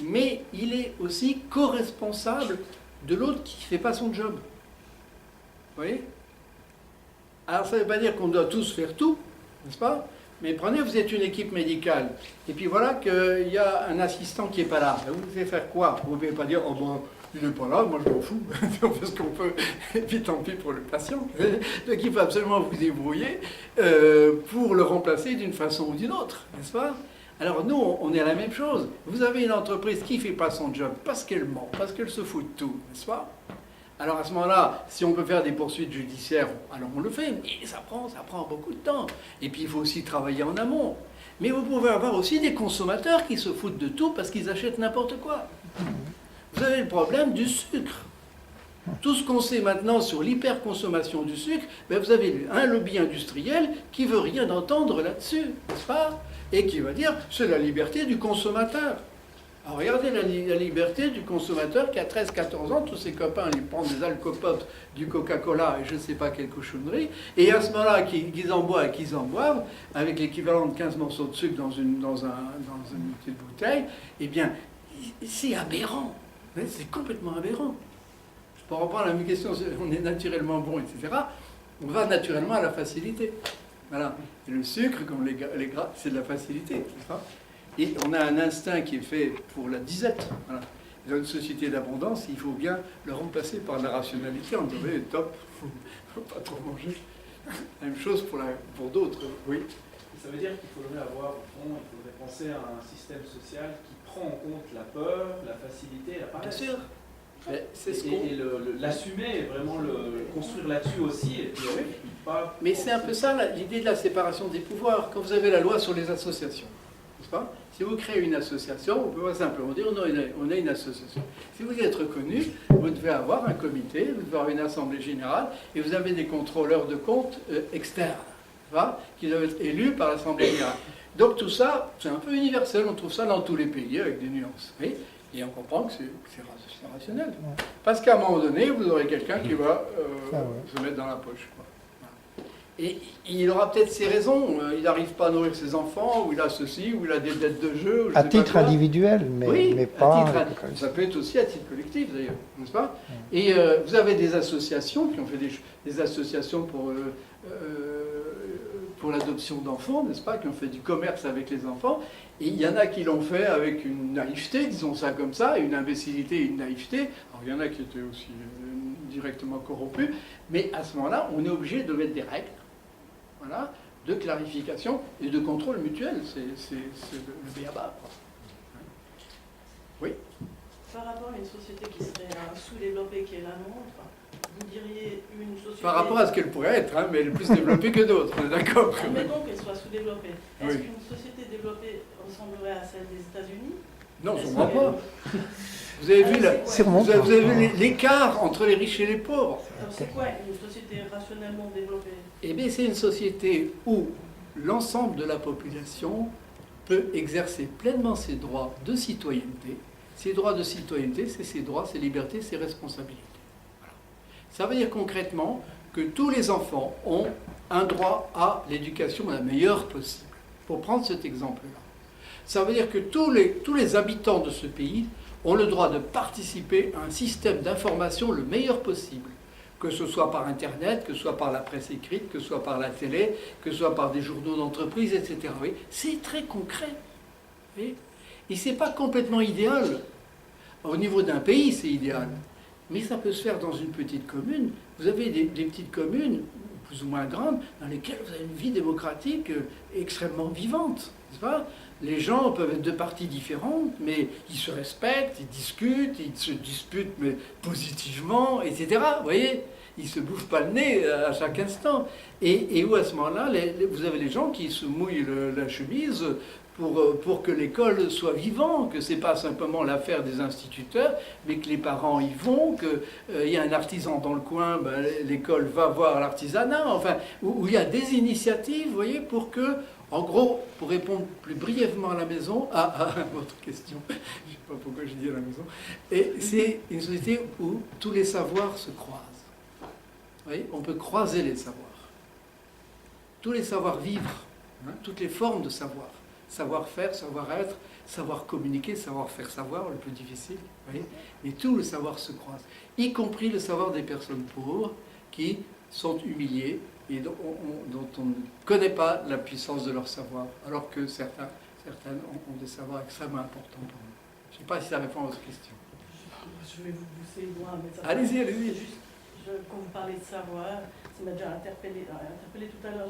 [SPEAKER 2] mais il est aussi co-responsable de l'autre qui ne fait pas son job. Vous voyez? Alors ça ne veut pas dire qu'on doit tous faire tout, n'est-ce pas? Mais prenez, vous êtes une équipe médicale, et puis voilà qu'il y a un assistant qui n'est pas là. Vous devez faire quoi? Vous ne pouvez pas dire, oh ben, il n'est pas là, moi je m'en fous, on fait ce qu'on peut, et puis tant pis pour le patient. Donc il faut absolument vous débrouiller pour le remplacer d'une façon ou d'une autre, n'est-ce pas? Alors nous, on est à la même chose. Vous avez une entreprise qui ne fait pas son job parce qu'elle ment, parce qu'elle se fout de tout, n'est-ce pas? Alors à ce moment-là, si on peut faire des poursuites judiciaires, alors on le fait, mais ça prend beaucoup de temps. Et puis il faut aussi travailler en amont. Mais vous pouvez avoir aussi des consommateurs qui se foutent de tout parce qu'ils achètent n'importe quoi. Vous avez le problème du sucre. Tout ce qu'on sait maintenant sur l'hyperconsommation du sucre, ben vous avez un lobby industriel qui veut rien entendre là-dessus, n'est-ce pas? Et qui va dire, c'est la liberté du consommateur. Alors regardez la liberté du consommateur qui a 13-14 ans, tous ses copains lui prennent des alcopopes, du Coca-Cola et je ne sais pas quelle cochonnerie, et à ce moment-là qu'ils en boivent et qu'ils en boivent, avec l'équivalent de 15 morceaux de sucre dans une petite bouteille, eh bien, c'est aberrant. C'est complètement aberrant. Je peux reprendre la même question, on est naturellement bon, etc. On va naturellement à la facilité. Voilà. Et le sucre, comme les gras, c'est de la facilité, n'est-ce pas? Et on a un instinct qui est fait pour la disette. Voilà. Dans une société d'abondance, il faut bien le remplacer par la rationalité. On dirait, top, il ne faut pas trop manger. La même chose pour d'autres, oui.
[SPEAKER 1] Ça veut dire qu'il faudrait avoir, au fond, il faudrait penser à un système social qui prend en compte la peur, la facilité et la paresse.
[SPEAKER 2] Bien sûr.
[SPEAKER 1] Et l'assumer, vraiment le construire là-dessus aussi. Et puis, pas
[SPEAKER 2] mais c'est un peu ça l'idée de la séparation des pouvoirs. Quand vous avez la loi sur les associations, n'est-ce pas? Si vous créez une association, vous pouvez simplement dire on a une association. Si vous êtes reconnu, vous devez avoir un comité, vous devez avoir une assemblée générale et vous avez des contrôleurs de comptes externes, qui doivent être élus par l'assemblée générale. Donc tout ça, c'est un peu universel, on trouve ça dans tous les pays avec des nuances. Oui, et on comprend que c'est rationnel. Parce qu'à un moment donné, vous aurez quelqu'un qui va se mettre dans la poche. Et il aura peut-être ses raisons. Il n'arrive pas à nourrir ses enfants, ou il a ceci, ou il a des dettes de jeu. Ou
[SPEAKER 4] à titre individuel, mais pas...
[SPEAKER 2] Ça peut être aussi à titre collectif, d'ailleurs, n'est-ce pas? Et vous avez des associations qui ont fait des associations pour l'adoption d'enfants, n'est-ce pas? Qui ont fait du commerce avec les enfants. Et il y en a qui l'ont fait avec une naïveté, disons ça comme ça, une imbécilité et une naïveté. Alors il y en a qui étaient aussi directement corrompus. Mais à ce moment-là, on est obligé de mettre des règles. Voilà, de clarification et de contrôle mutuel, c'est le b.a.-ba. Oui.
[SPEAKER 6] Par rapport à une société qui serait sous-développée qui est la nôtre, vous diriez une société...
[SPEAKER 2] Par rapport à ce qu'elle pourrait être, mais elle est plus développée que d'autres, on est d'accord.
[SPEAKER 6] Admettons qu'elle soit sous-développée. Est-ce
[SPEAKER 2] Oui.
[SPEAKER 6] qu'une société développée ressemblerait à celle des États-Unis?
[SPEAKER 2] Non, sûrement pas. Vous avez vu l'écart entre les riches et les pauvres.
[SPEAKER 6] Alors c'est quoi une société rationnellement développée?
[SPEAKER 2] Eh bien, c'est une société où l'ensemble de la population peut exercer pleinement ses droits de citoyenneté. Ses droits de citoyenneté, c'est ses droits, ses libertés, ses responsabilités. Voilà. Ça veut dire concrètement que tous les enfants ont un droit à l'éducation la meilleure possible. Pour prendre cet exemple-là. Ça veut dire que tous les habitants de ce pays ont le droit de participer à un système d'information le meilleur possible. Que ce soit par Internet, que ce soit par la presse écrite, que ce soit par la télé, que ce soit par des journaux d'entreprise, etc. Oui, c'est très concret. Oui. Et ce n'est pas complètement idéal. Au niveau d'un pays, c'est idéal. Mais ça peut se faire dans une petite commune. Vous avez des petites communes, plus ou moins grandes, dans lesquelles vous avez une vie démocratique extrêmement vivante. N'est-ce pas ? Les gens peuvent être de partis différentes, mais ils se respectent, ils discutent, ils se disputent, mais positivement, etc. Vous voyez ? Ils ne se bouffent pas le nez à chaque instant. Et où à ce moment-là, vous avez les gens qui se mouillent la chemise pour que l'école soit vivante, que ce n'est pas simplement l'affaire des instituteurs, mais que les parents y vont, qu'il y a un artisan dans le coin, ben, l'école va voir l'artisanat, enfin, où il y a des initiatives, vous voyez, pour que, en gros, pour répondre plus brièvement à la maison, à votre question, je ne sais pas pourquoi je dis à la maison, et c'est une société où tous les savoirs se croisent. Vous voyez, on peut croiser les savoirs. Tous les savoirs vivre, hein, toutes les formes de savoir. Savoir-faire, savoir-être, savoir communiquer, savoir faire savoir, le plus difficile. Vous voyez, et tout le savoir se croise, y compris le savoir des personnes pauvres qui sont humiliées et dont on ne connaît pas la puissance de leur savoir, alors que certaines ont des savoirs extrêmement importants pour nous. Je ne sais pas si ça répond à votre question.
[SPEAKER 6] Je vais vous pousser loin, mais ça
[SPEAKER 2] Allez-y, allez-y.
[SPEAKER 6] Juste, quand vous parlez de savoir, ça m'a déjà interpellé tout à l'heure.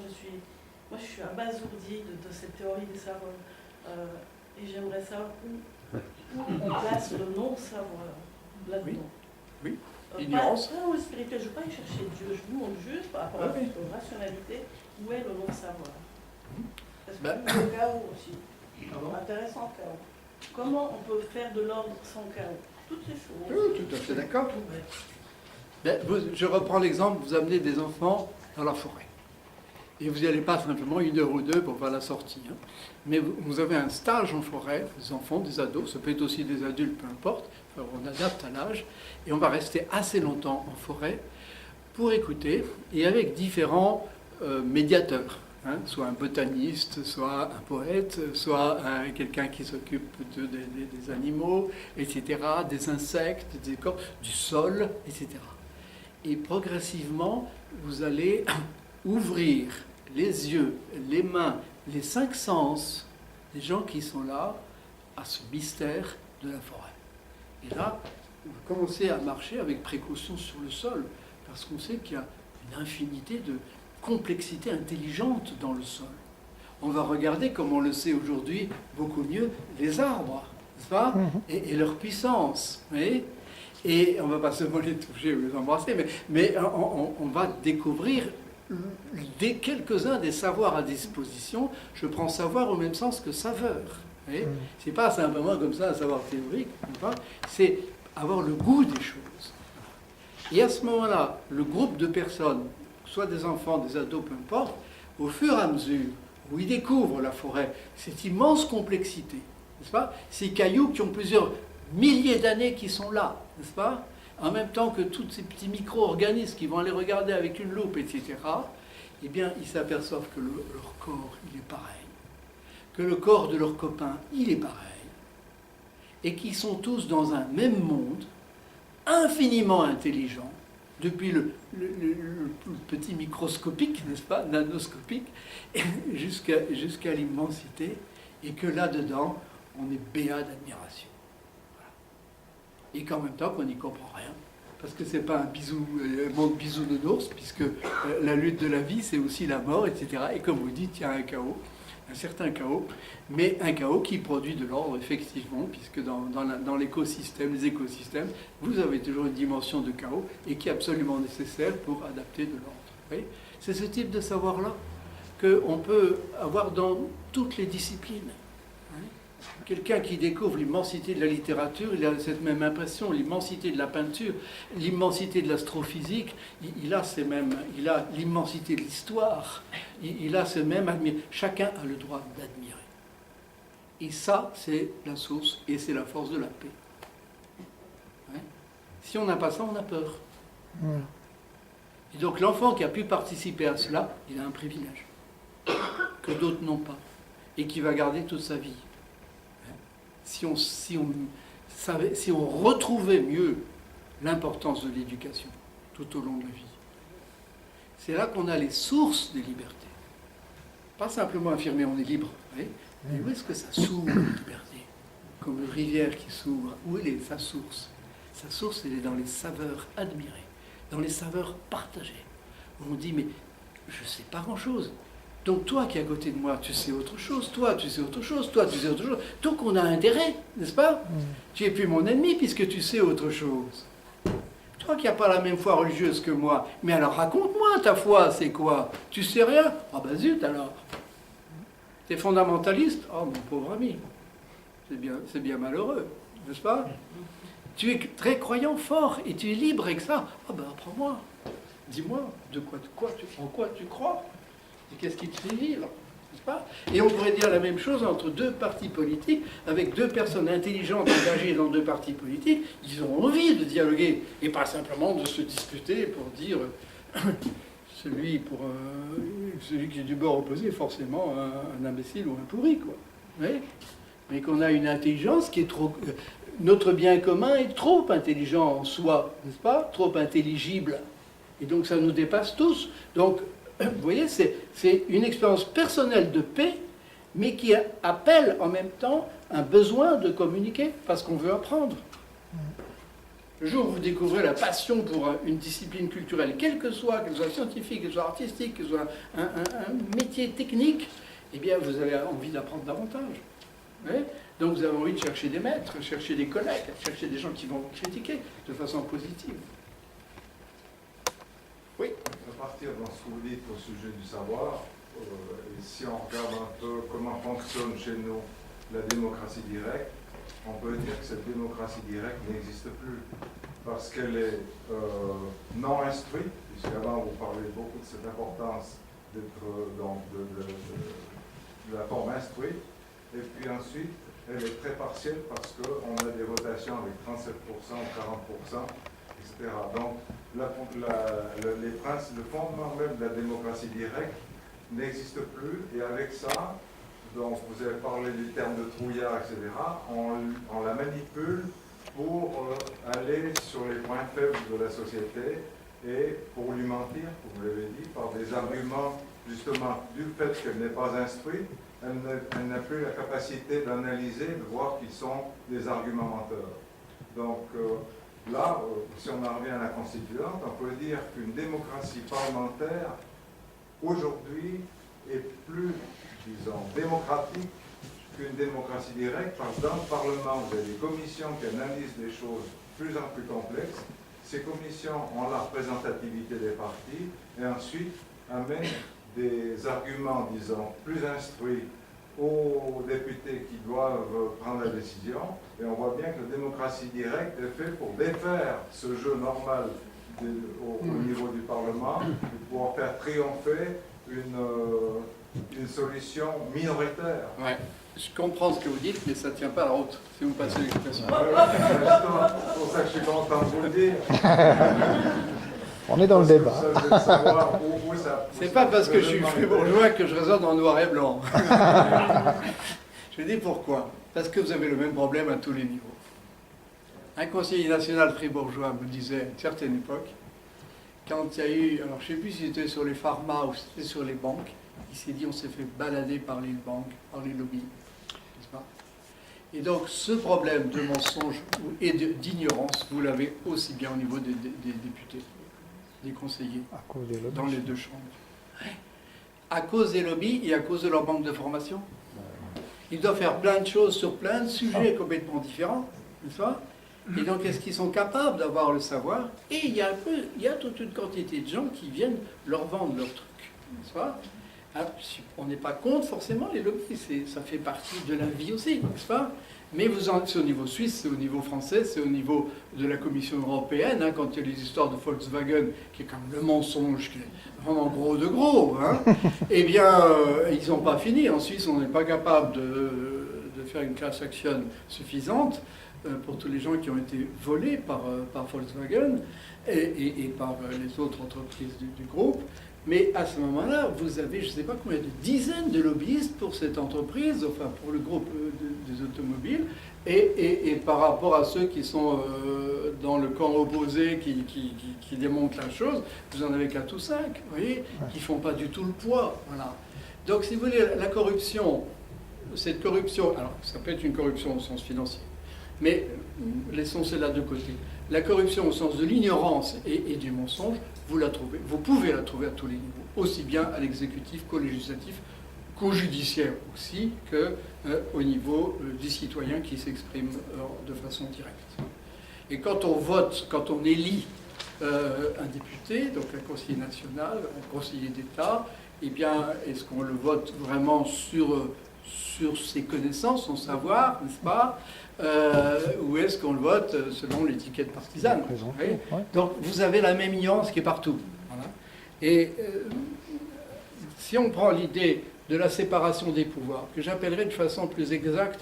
[SPEAKER 6] Moi, je suis abasourdie de cette théorie des savoirs. Et j'aimerais savoir où on place le non-savoir là-dedans.
[SPEAKER 2] Oui. Ignorance.
[SPEAKER 6] Pas au spirituel, je ne veux pas y chercher Dieu, je vous demande juste par rapport à votre rationalité, où est le non-savoir? Parce que le chaos aussi. Intéressant, le chaos. Comment on peut faire de l'ordre sans chaos? Toutes ces choses.
[SPEAKER 2] Oui, tout à fait d'accord. Ben, je reprends l'exemple, vous amenez des enfants dans la forêt. Et vous n'y allez pas simplement 1 heure ou 2 pour faire la sortie. Hein. Mais vous avez un stage en forêt, des enfants, des ados, ça peut être aussi des adultes, peu importe. Alors on adapte à l'âge. Et on va rester assez longtemps en forêt pour écouter, et avec différents médiateurs. Hein, soit un botaniste, soit un poète, soit quelqu'un qui s'occupe des animaux, etc., des insectes, du sol, etc. Et progressivement, vous allez ouvrir les yeux, les mains, les 5 sens des gens qui sont là à ce mystère de la forêt. Et là, vous commencez à marcher avec précaution sur le sol, parce qu'on sait qu'il y a une infinité de complexité intelligente dans le sol. On va regarder, comme on le sait aujourd'hui beaucoup mieux, les arbres, n'est-ce pas, et leur puissance. Vous voyez, et on ne va pas seulement les toucher ou les embrasser, mais on va découvrir quelques-uns des savoirs à disposition. Je prends savoir au même sens que saveur. Ce n'est pas simplement comme ça un savoir théorique, c'est avoir le goût des choses. Et à ce moment-là, le groupe de personnes, soit des enfants, des ados, peu importe, au fur et à mesure où ils découvrent la forêt, cette immense complexité, n'est-ce pas? Ces cailloux qui ont plusieurs milliers d'années qui sont là, n'est-ce pas? En même temps que tous ces petits micro-organismes qui vont aller regarder avec une loupe, etc., eh bien, ils s'aperçoivent que leur corps, il est pareil, que le corps de leurs copains, il est pareil, et qu'ils sont tous dans un même monde, infiniment intelligent, depuis le petit microscopique, n'est-ce pas, nanoscopique, jusqu'à l'immensité, et que là-dedans, on est béat d'admiration. Voilà. Et qu'en même temps, qu'on n'y comprend rien, parce que c'est pas un monde bisounours, puisque la lutte de la vie, c'est aussi la mort, etc. Et comme vous dites, il y a un chaos, un certain chaos, mais un chaos qui produit de l'ordre, effectivement, puisque dans l'écosystème, les écosystèmes, vous avez toujours une dimension de chaos et qui est absolument nécessaire pour adapter de l'ordre. C'est ce type de savoir-là qu'on peut avoir dans toutes les disciplines. Quelqu'un qui découvre l'immensité de la littérature, il a cette même impression, l'immensité de la peinture, l'immensité de l'astrophysique, il a l'immensité de l'histoire, il a ce même admiration. Chacun a le droit d'admirer. Et ça, c'est la source et c'est la force de la paix. Ouais. Si on n'a pas ça, on a peur. Et donc l'enfant qui a pu participer à cela, il a un privilège que d'autres n'ont pas et qui va garder toute sa vie. Si on retrouvait mieux l'importance de l'éducation tout au long de la vie, c'est là qu'on a les sources des libertés. Pas simplement affirmer on est libre, mais où est-ce que ça s'ouvre, la liberté? Comme une rivière qui s'ouvre, où est sa source? Sa source, elle est dans les saveurs admirées, dans les saveurs partagées. Où on dit, mais je ne sais pas grand-chose. Donc toi qui es à côté de moi, tu sais autre chose, toi tu sais autre chose, toi tu sais autre chose. Donc on a intérêt, n'est-ce pas? Tu n'es plus mon ennemi puisque tu sais autre chose. Toi qui n'as pas la même foi religieuse que moi, mais alors raconte-moi ta foi, c'est quoi? Tu sais rien? Ah ben zut alors. T'es fondamentaliste? Oh mon pauvre ami, c'est bien malheureux, n'est-ce pas? Tu es très croyant fort et tu es libre avec ça. Ah ben apprends-moi, dis-moi en quoi tu crois? Et qu'est-ce qui te fait vivre, n'est-ce pas? Et on pourrait dire la même chose entre deux partis politiques, avec deux personnes intelligentes engagées dans deux partis politiques. Ils ont envie de dialoguer, et pas simplement de se disputer pour dire celui qui est du bord opposé est forcément un imbécile ou un pourri, quoi. Oui, mais qu'on a une intelligence qui est trop... Notre bien commun est trop intelligent en soi, n'est-ce pas? Trop intelligible. Et donc ça nous dépasse tous. Donc, vous voyez, c'est une expérience personnelle de paix, mais qui appelle en même temps un besoin de communiquer, parce qu'on veut apprendre. Le jour où vous découvrez la passion pour une discipline culturelle, qu'elle soit scientifique, qu'elle soit artistique, qu'elle soit un métier technique, eh bien, vous avez envie d'apprendre davantage. Oui. Donc vous avez envie de chercher des maîtres, chercher des collègues, chercher des gens qui vont vous critiquer de façon positive. Oui.
[SPEAKER 7] À partir de ce que vous dites au sujet du savoir, et si on regarde un peu comment fonctionne chez nous la démocratie directe, on peut dire que cette démocratie directe n'existe plus parce qu'elle est non instruite, puisqu'avant vous parlez beaucoup de cette importance d'être de la forme instruite, et puis ensuite elle est très partielle parce qu'on a des votations avec 37% ou 40%, etc. Donc le fondement même de la démocratie directe n'existe plus, et avec ça, donc vous avez parlé du terme de trouillard, etc., on la manipule pour aller sur les points faibles de la société et pour lui mentir, comme vous l'avez dit, par des arguments justement du fait qu'elle n'est pas instruite, elle n'a plus la capacité d'analyser, de voir qu'ils sont des arguments menteurs. Donc là, si on en revient à la constituante, on peut dire qu'une démocratie parlementaire, aujourd'hui, est plus, disons, démocratique qu'une démocratie directe, parce que dans le Parlement, vous avez des commissions qui analysent des choses de plus en plus complexes. Ces commissions ont la représentativité des partis, et ensuite amènent des arguments, disons, plus instruits aux députés qui doivent prendre la décision, et on voit bien que la démocratie directe est faite pour défaire ce jeu normal au niveau du Parlement, et pouvoir faire triompher une solution minoritaire.
[SPEAKER 2] Ouais. Je comprends ce que vous dites, mais ça ne tient pas à la route, si vous passez l'expression.
[SPEAKER 7] C'est pour ça que je suis content de vous le dire.
[SPEAKER 4] On est dans le débat.
[SPEAKER 2] C'est pas parce que je suis fribourgeois que je raisonne en noir et blanc. Je dis pourquoi. Parce que vous avez le même problème à tous les niveaux. Un conseiller national fribourgeois me disait à une certaine époque, quand il y a eu, alors je ne sais plus si c'était sur les pharma ou si c'était sur les banques, il s'est dit on s'est fait balader par les banques, par les lobbies, n'est-ce pas? Et donc ce problème de mensonge et d'ignorance, vous l'avez aussi bien au niveau des députés, des conseillers,
[SPEAKER 4] À cause des lobbies.
[SPEAKER 2] dans les deux chambres. Ouais. À cause des lobbies et à cause de leur banque de formation. Ils doivent faire plein de choses sur plein de sujets complètement différents, n'est-ce pas? Et donc, est-ce qu'ils sont capables d'avoir le savoir? Et il y a toute une quantité de gens qui viennent leur vendre leur truc, n'est-ce pas? Alors, on n'est pas contre forcément les lobbies, ça fait partie de la vie aussi, n'est-ce pas? Mais c'est au niveau suisse, c'est au niveau français, c'est au niveau de la Commission européenne, hein, quand il y a les histoires de Volkswagen, qui est comme le mensonge, qui est vraiment gros de gros, hein, eh bien, ils n'ont pas fini. En Suisse, on n'est pas capable de faire une class action suffisante pour tous les gens qui ont été volés par Volkswagen et par les autres entreprises du groupe. Mais à ce moment-là, vous avez, je ne sais pas combien de dizaines de lobbyistes pour cette entreprise, enfin pour le groupe des automobiles, et par rapport à ceux qui sont dans le camp opposé, qui démontent la chose, vous en avez 4 ou 5, vous voyez, qui ne font pas du tout le poids. Voilà. Donc si vous voulez, la corruption, cette corruption, alors ça peut être une corruption au sens financier, mais laissons cela de côté. La corruption au sens de l'ignorance et du mensonge, vous pouvez la trouver à tous les niveaux, aussi bien à l'exécutif qu'au législatif, qu'au judiciaire aussi, qu'au niveau du citoyen qui s'exprime de façon directe. Et quand on vote, quand on élit un député, donc un conseiller national, un conseiller d'État, eh bien, est-ce qu'on le vote vraiment sur ses connaissances, son savoir, n'est-ce pas, ou est-ce qu'on le vote selon l'étiquette partisane? Donc vous avez la même nuance qui est partout. Voilà. Et si on prend l'idée de la séparation des pouvoirs, que j'appellerais de façon plus exacte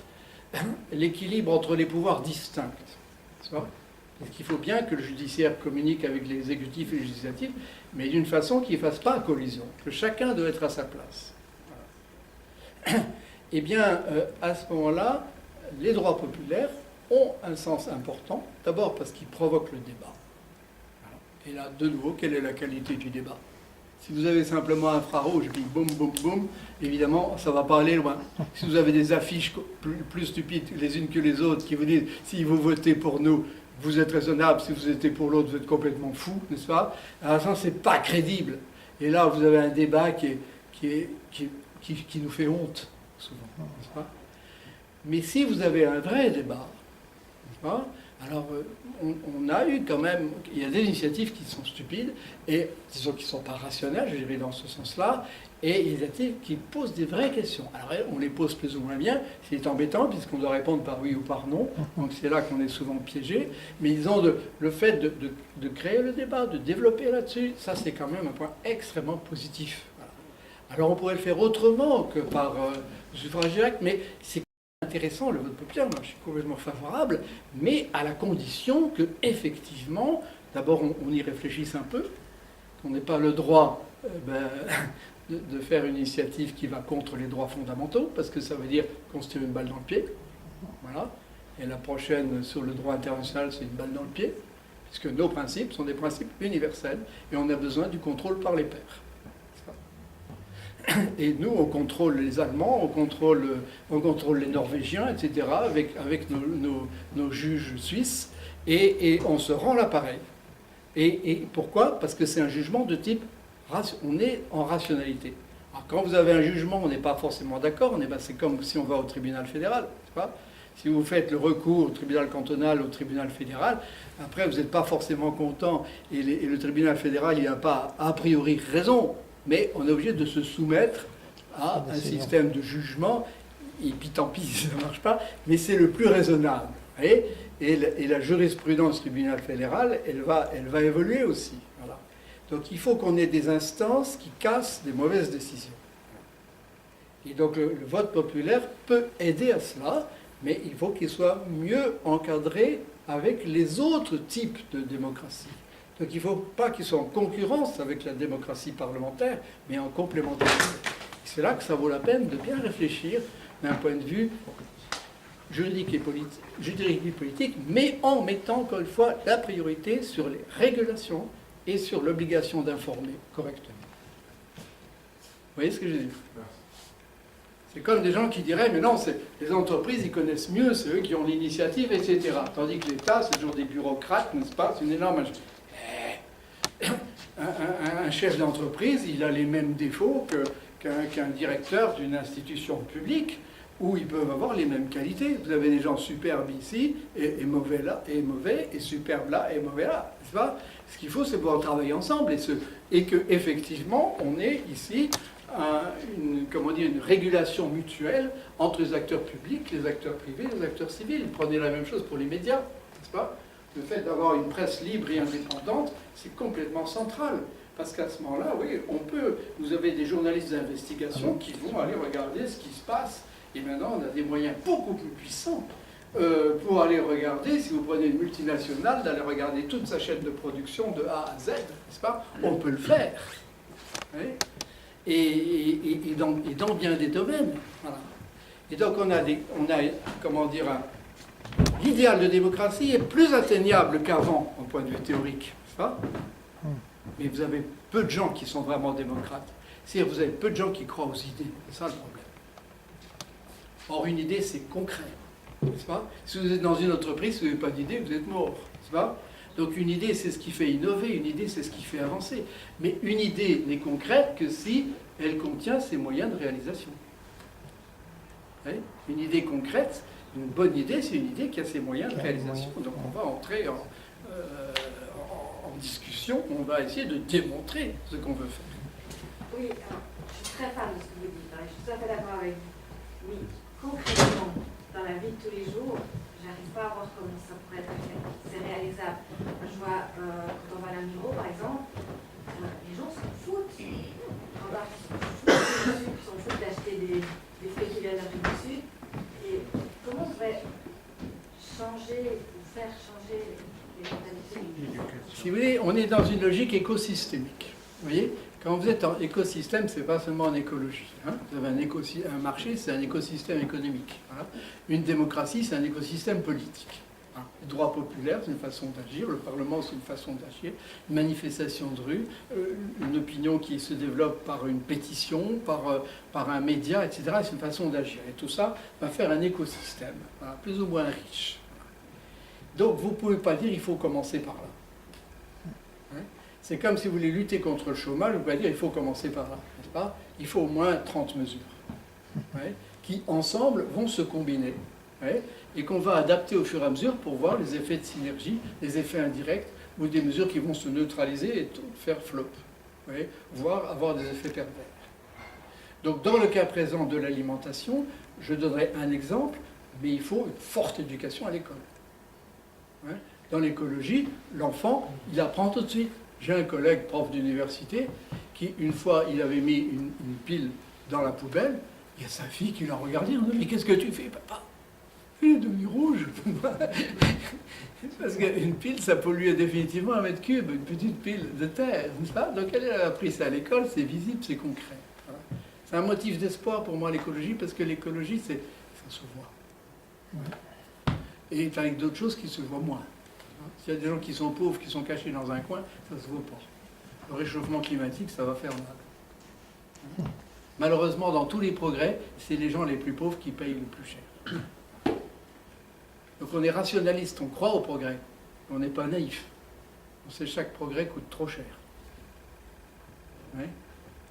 [SPEAKER 2] l'équilibre entre les pouvoirs distincts, parce qu'il faut bien que le judiciaire communique avec l'exécutif et le législatif, mais d'une façon qui ne fasse pas collision, que chacun doit être à sa place. Voilà. Eh bien, à ce moment-là, les droits populaires ont un sens important, d'abord parce qu'ils provoquent le débat. Et là, de nouveau, quelle est la qualité du débat? Si vous avez simplement un infrarouge, puis boum, boum, boum, évidemment, ça ne va pas aller loin. Si vous avez des affiches plus stupides les unes que les autres qui vous disent « si vous votez pour nous, vous êtes raisonnable, si vous votez pour l'autre, vous êtes complètement fou », n'est-ce pas? Alors ça, c'est pas crédible. Et là, vous avez un débat qui nous fait honte, souvent, n'est-ce pas? Mais si vous avez un vrai débat, n'est-ce pas? Alors, on a eu quand même, il y a des initiatives qui sont stupides, et disons qui ne sont pas rationnelles, je dirais dans ce sens-là, et des initiatives qui posent des vraies questions. Alors, on les pose plus ou moins bien, c'est embêtant, puisqu'on doit répondre par oui ou par non, donc c'est là qu'on est souvent piégé, mais disons, le fait de créer le débat, de développer là-dessus, ça c'est quand même un point extrêmement positif. Voilà. Alors, on pourrait le faire autrement que par suffrage direct, mais c'est intéressant, le vote populaire, moi je suis complètement favorable, mais à la condition que, effectivement, d'abord on y réfléchisse un peu, qu'on n'ait pas le droit de faire une initiative qui va contre les droits fondamentaux, parce que ça veut dire qu'on se tire une balle dans le pied. Voilà. Et la prochaine sur le droit international, c'est une balle dans le pied, puisque nos principes sont des principes universels, et on a besoin du contrôle par les pairs. Et nous, on contrôle les Allemands, on contrôle les Norvégiens, etc., avec nos juges suisses, et on se rend là pareil. Et pourquoi? Parce que c'est un jugement de type, on est en rationalité. Alors quand vous avez un jugement, on n'est pas forcément d'accord, c'est comme si on va au tribunal fédéral, n'est-ce pas? Si vous faites le recours au tribunal cantonal, au tribunal fédéral, après vous n'êtes pas forcément content, et le tribunal fédéral, il n'a pas a priori raison, mais on est obligé de se soumettre à un système de jugement, et puis tant pis si ça ne marche pas, mais c'est le plus raisonnable. Et la jurisprudence du tribunal fédéral, elle va évoluer aussi. Voilà. Donc il faut qu'on ait des instances qui cassent des mauvaises décisions. Et donc le vote populaire peut aider à cela, mais il faut qu'il soit mieux encadré avec les autres types de démocratie. Donc il ne faut pas qu'il soit en concurrence avec la démocratie parlementaire, mais en complémentarité. C'est là que ça vaut la peine de bien réfléchir d'un point de vue juridique et politique, mais en mettant encore une fois la priorité sur les régulations et sur l'obligation d'informer correctement. Vous voyez ce que je veux dire? C'est comme des gens qui diraient, mais non, les entreprises, ils connaissent mieux, c'est eux qui ont l'initiative, etc. Tandis que l'État, c'est toujours des bureaucrates, n'est-ce pas? C'est une énorme... Un chef d'entreprise, il a les mêmes défauts qu'un directeur d'une institution publique, où ils peuvent avoir les mêmes qualités. Vous avez des gens superbes ici, et mauvais là, et mauvais, et superbes là, et mauvais là. n'est-ce pas? Ce qu'il faut, c'est pouvoir travailler ensemble, et qu'effectivement, on ait ici une régulation mutuelle entre les acteurs publics, les acteurs privés, les acteurs civils. Prenez la même chose pour les médias, n'est-ce pas? Le fait d'avoir une presse libre et indépendante, c'est complètement central. Parce qu'à ce moment-là, oui, vous avez des journalistes d'investigation qui vont aller regarder ce qui se passe Et maintenant, on a des moyens beaucoup plus puissants pour aller regarder, si vous prenez une multinationale, d'aller regarder toute sa chaîne de production de A à Z, n'est-ce pas? On peut le faire. Oui. Et dans bien des domaines. Voilà. Et donc on a comment dire, l'idéal de démocratie est plus atteignable qu'avant, au point de vue théorique, n'est-ce pas? Mais vous avez peu de gens qui sont vraiment démocrates. C'est-à-dire vous avez peu de gens qui croient aux idées. C'est ça le problème. Or, une idée, c'est concret. N'est-ce pas? Si vous êtes dans une entreprise, si vous n'avez pas d'idée, vous êtes mort. N'est-ce pas? Donc une idée, c'est ce qui fait innover, une idée, c'est ce qui fait avancer. Mais une idée n'est concrète que si elle contient ses moyens de réalisation. Oui, une idée concrète, une bonne idée, c'est une idée qui a ses moyens de réalisation. Donc on va entrer en discussion, on va essayer de démontrer ce qu'on veut faire.
[SPEAKER 8] Oui, alors, je suis très fan de ce que vous dites, hein, je suis tout à fait d'accord avec vous. Oui, concrètement, dans la vie de tous les jours, j'arrive pas à voir comment ça pourrait être fait. C'est réalisable. Je vois, quand on va à l'Amiro, par exemple, les gens s'en foutent. Ils s'en foutent d'acheter des fruits qui viennent d'Afrique du Sud. Et comment on pourrait changer ou faire changer les mentalités?
[SPEAKER 2] Si vous voulez, on est dans une logique écosystémique. Vous voyez, quand vous êtes en écosystème, c'est pas seulement en écologie. Hein. Vous avez un marché, c'est un écosystème économique. Voilà. Une démocratie, c'est un écosystème politique. Hein. Le droit populaire, c'est une façon d'agir. Le Parlement, c'est une façon d'agir. Une manifestation de rue, une opinion qui se développe par une pétition, par un média, etc. C'est une façon d'agir. Et tout ça va faire un écosystème, voilà, plus ou moins riche. Donc, vous ne pouvez pas dire il faut commencer par là. C'est comme si vous voulez lutter contre le chômage, vous pouvez dire il faut commencer par là, n'est-ce pas? Il faut au moins 30 mesures, qui ensemble vont se combiner, et qu'on va adapter au fur et à mesure pour voir les effets de synergie, les effets indirects, ou des mesures qui vont se neutraliser et tout faire flop, voire avoir des effets pervers. Donc dans le cas présent de l'alimentation, je donnerai un exemple, mais il faut une forte éducation à l'école. Dans l'écologie, l'enfant, il apprend tout de suite. J'ai un collègue, prof d'université, qui, une fois, il avait mis une pile dans la poubelle. Il y a sa fille qui l'a regardé. On dit, mais qu'est-ce que tu fais, papa? Il est devenu rouge. Parce qu'une pile, ça polluait définitivement 1 mètre cube, une petite pile de terre, n'est-ce pas? Donc elle a appris ça à l'école, c'est visible, c'est concret. Voilà. C'est un motif d'espoir pour moi, l'écologie, parce que l'écologie, ça se voit. Et avec d'autres choses qui se voient moins. S'il y a des gens qui sont pauvres, qui sont cachés dans un coin, ça ne se voit pas. Le réchauffement climatique, ça va faire mal. Malheureusement, dans tous les progrès, c'est les gens les plus pauvres qui payent le plus cher. Donc on est rationaliste, on croit au progrès. On n'est pas naïf. On sait que chaque progrès coûte trop cher.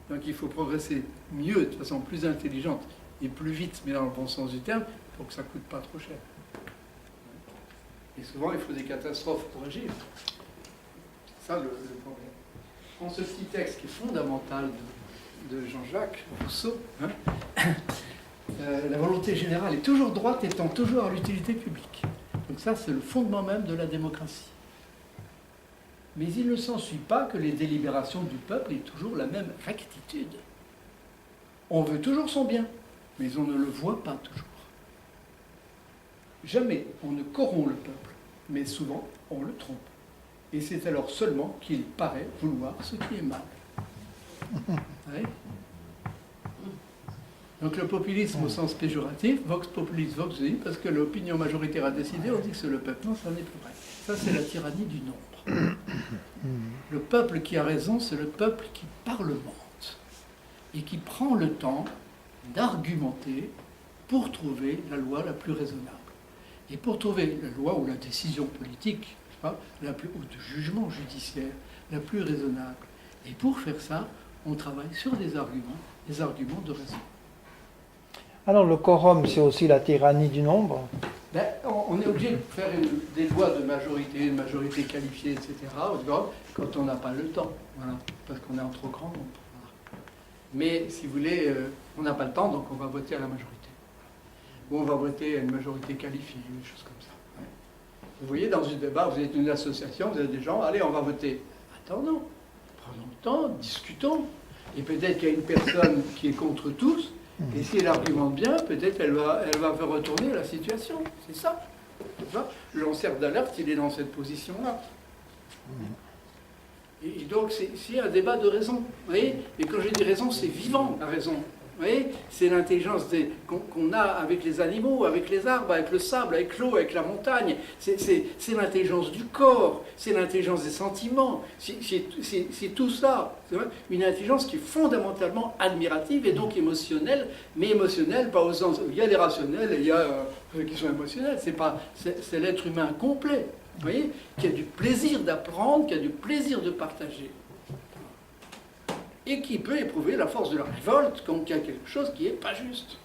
[SPEAKER 2] Donc il faut progresser mieux, de façon plus intelligente et plus vite, mais dans le bon sens du terme, pour que ça ne coûte pas trop cher. Et souvent, il faut des catastrophes pour agir. C'est ça le problème. En ce petit texte qui est fondamental de Jean-Jacques Rousseau, la volonté générale est toujours droite, étant toujours à l'utilité publique. Donc ça, c'est le fondement même de la démocratie. Mais il ne s'ensuit pas que les délibérations du peuple aient toujours la même rectitude. On veut toujours son bien, mais on ne le voit pas toujours. Jamais on ne corrompt le peuple, mais souvent on le trompe. Et c'est alors seulement qu'il paraît vouloir ce qui est mal. Donc le populisme au sens péjoratif, vox populis vox dei, parce que l'opinion majoritaire a décidé, on dit que c'est le peuple. Non, ça n'est pas vrai. Ça, c'est la tyrannie du nombre. Le peuple qui a raison, c'est le peuple qui parlemente et qui prend le temps d'argumenter pour trouver la loi la plus raisonnable. Et pour trouver la loi ou la décision politique, ou de jugement judiciaire, la plus raisonnable. Et pour faire ça, on travaille sur des arguments de raison.
[SPEAKER 4] Alors le quorum, c'est aussi la tyrannie du nombre?
[SPEAKER 2] On est obligé de faire des lois de majorité, une majorité qualifiée, etc., quand on n'a pas le temps, voilà, parce qu'on est en trop grand nombre. Voilà. Mais si vous voulez, on n'a pas le temps, donc on va voter à la majorité. Ou on va voter à une majorité qualifiée, des choses comme ça. Ouais. Vous voyez, dans un débat, vous êtes une association, vous avez des gens, allez, on va voter. Attendons, prenons le temps, discutons. Et peut-être qu'il y a une personne qui est contre tous, Et si elle argumente bien, peut-être elle va faire retourner la situation. C'est ça. Tu vois, le lanceur d'alerte, il est dans cette position-là. Et donc, c'est un débat de raison. Vous voyez? Et quand je dis raison, c'est vivant, la raison. Vous voyez? C'est l'intelligence qu'on a avec les animaux, avec les arbres, avec le sable, avec l'eau, avec la montagne. C'est l'intelligence du corps, c'est l'intelligence des sentiments. C'est tout ça. Une intelligence qui est fondamentalement admirative et donc émotionnelle, mais émotionnelle, pas au sens... Il y a les rationnels et il y a ceux qui sont émotionnels. C'est l'être humain complet. Vous voyez, qui a du plaisir d'apprendre, qui a du plaisir de partager. Et qui peut éprouver la force de la révolte quand il y a quelque chose qui n'est pas juste.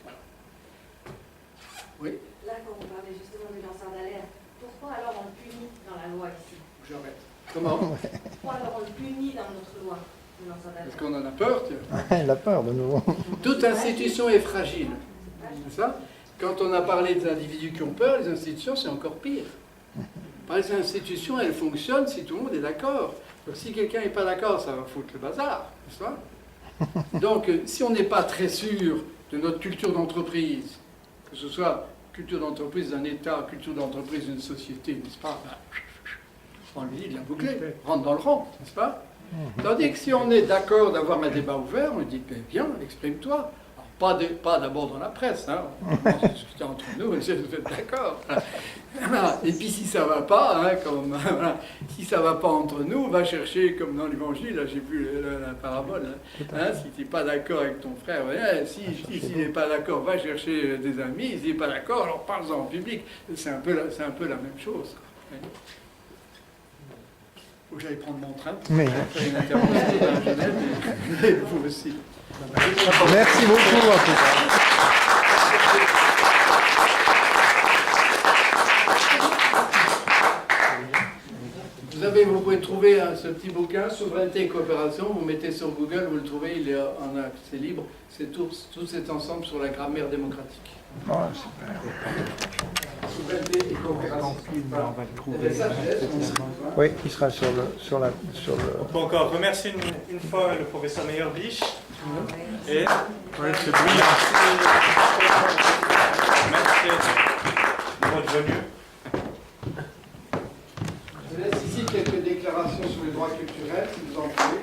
[SPEAKER 2] Oui.
[SPEAKER 8] Là, quand vous parlez justement du lanceur d'alerte, pourquoi alors on le punit dans la loi ici?
[SPEAKER 2] J'arrête. Comment?
[SPEAKER 8] Pourquoi alors on le punit dans notre loi, le lanceur d'alerte?
[SPEAKER 2] Parce qu'on en a peur.
[SPEAKER 4] Il a peur de nouveau.
[SPEAKER 2] Toute institution est fragile. C'est ça? Quand on a parlé des individus qui ont peur, les institutions, c'est encore pire. Les institutions, elles fonctionnent si tout le monde est d'accord. Donc si quelqu'un n'est pas d'accord, ça va foutre le bazar, n'est-ce pas? Donc si on n'est pas très sûr de notre culture d'entreprise, que ce soit culture d'entreprise d'un État, culture d'entreprise d'une société, n'est-ce pas? On lui dit de la boucler, rentre dans le rang, n'est-ce pas? Tandis que si on est d'accord d'avoir un débat ouvert, on dit, ben, viens, exprime-toi. Pas d'abord dans la presse, hein. On va discuter entre nous, vous êtes d'accord. Voilà. Et puis si ça ne va pas, hein, voilà. Si ça ne va pas entre nous, va chercher, comme dans l'évangile, là j'ai vu la parabole, hein, si tu n'es pas d'accord avec ton frère, ouais, s'il n'est pas d'accord, va chercher des amis, s'il n'est pas d'accord, alors parle-en en public. C'est un peu la même chose. Faut que j'aille prendre mon train pour faire une intervention à Genève, et vous aussi.
[SPEAKER 4] Merci beaucoup en tout cas.
[SPEAKER 2] Vous pouvez trouver ce petit bouquin, Souveraineté et coopération, vous mettez sur Google, vous le trouvez, il est en accès libre, c'est tout cet ensemble sur la grammaire démocratique.
[SPEAKER 4] Oh, super.
[SPEAKER 2] Souveraineté et coopération.
[SPEAKER 5] On va le trouver.
[SPEAKER 4] Oui, il sera sur le...
[SPEAKER 3] On peut encore remercier une fois le professeur Meyerbeich. Et
[SPEAKER 5] c'est brillant.
[SPEAKER 3] merci de votre venue.
[SPEAKER 2] Je laisse ici quelques déclarations sur les droits culturels, si vous en voulez.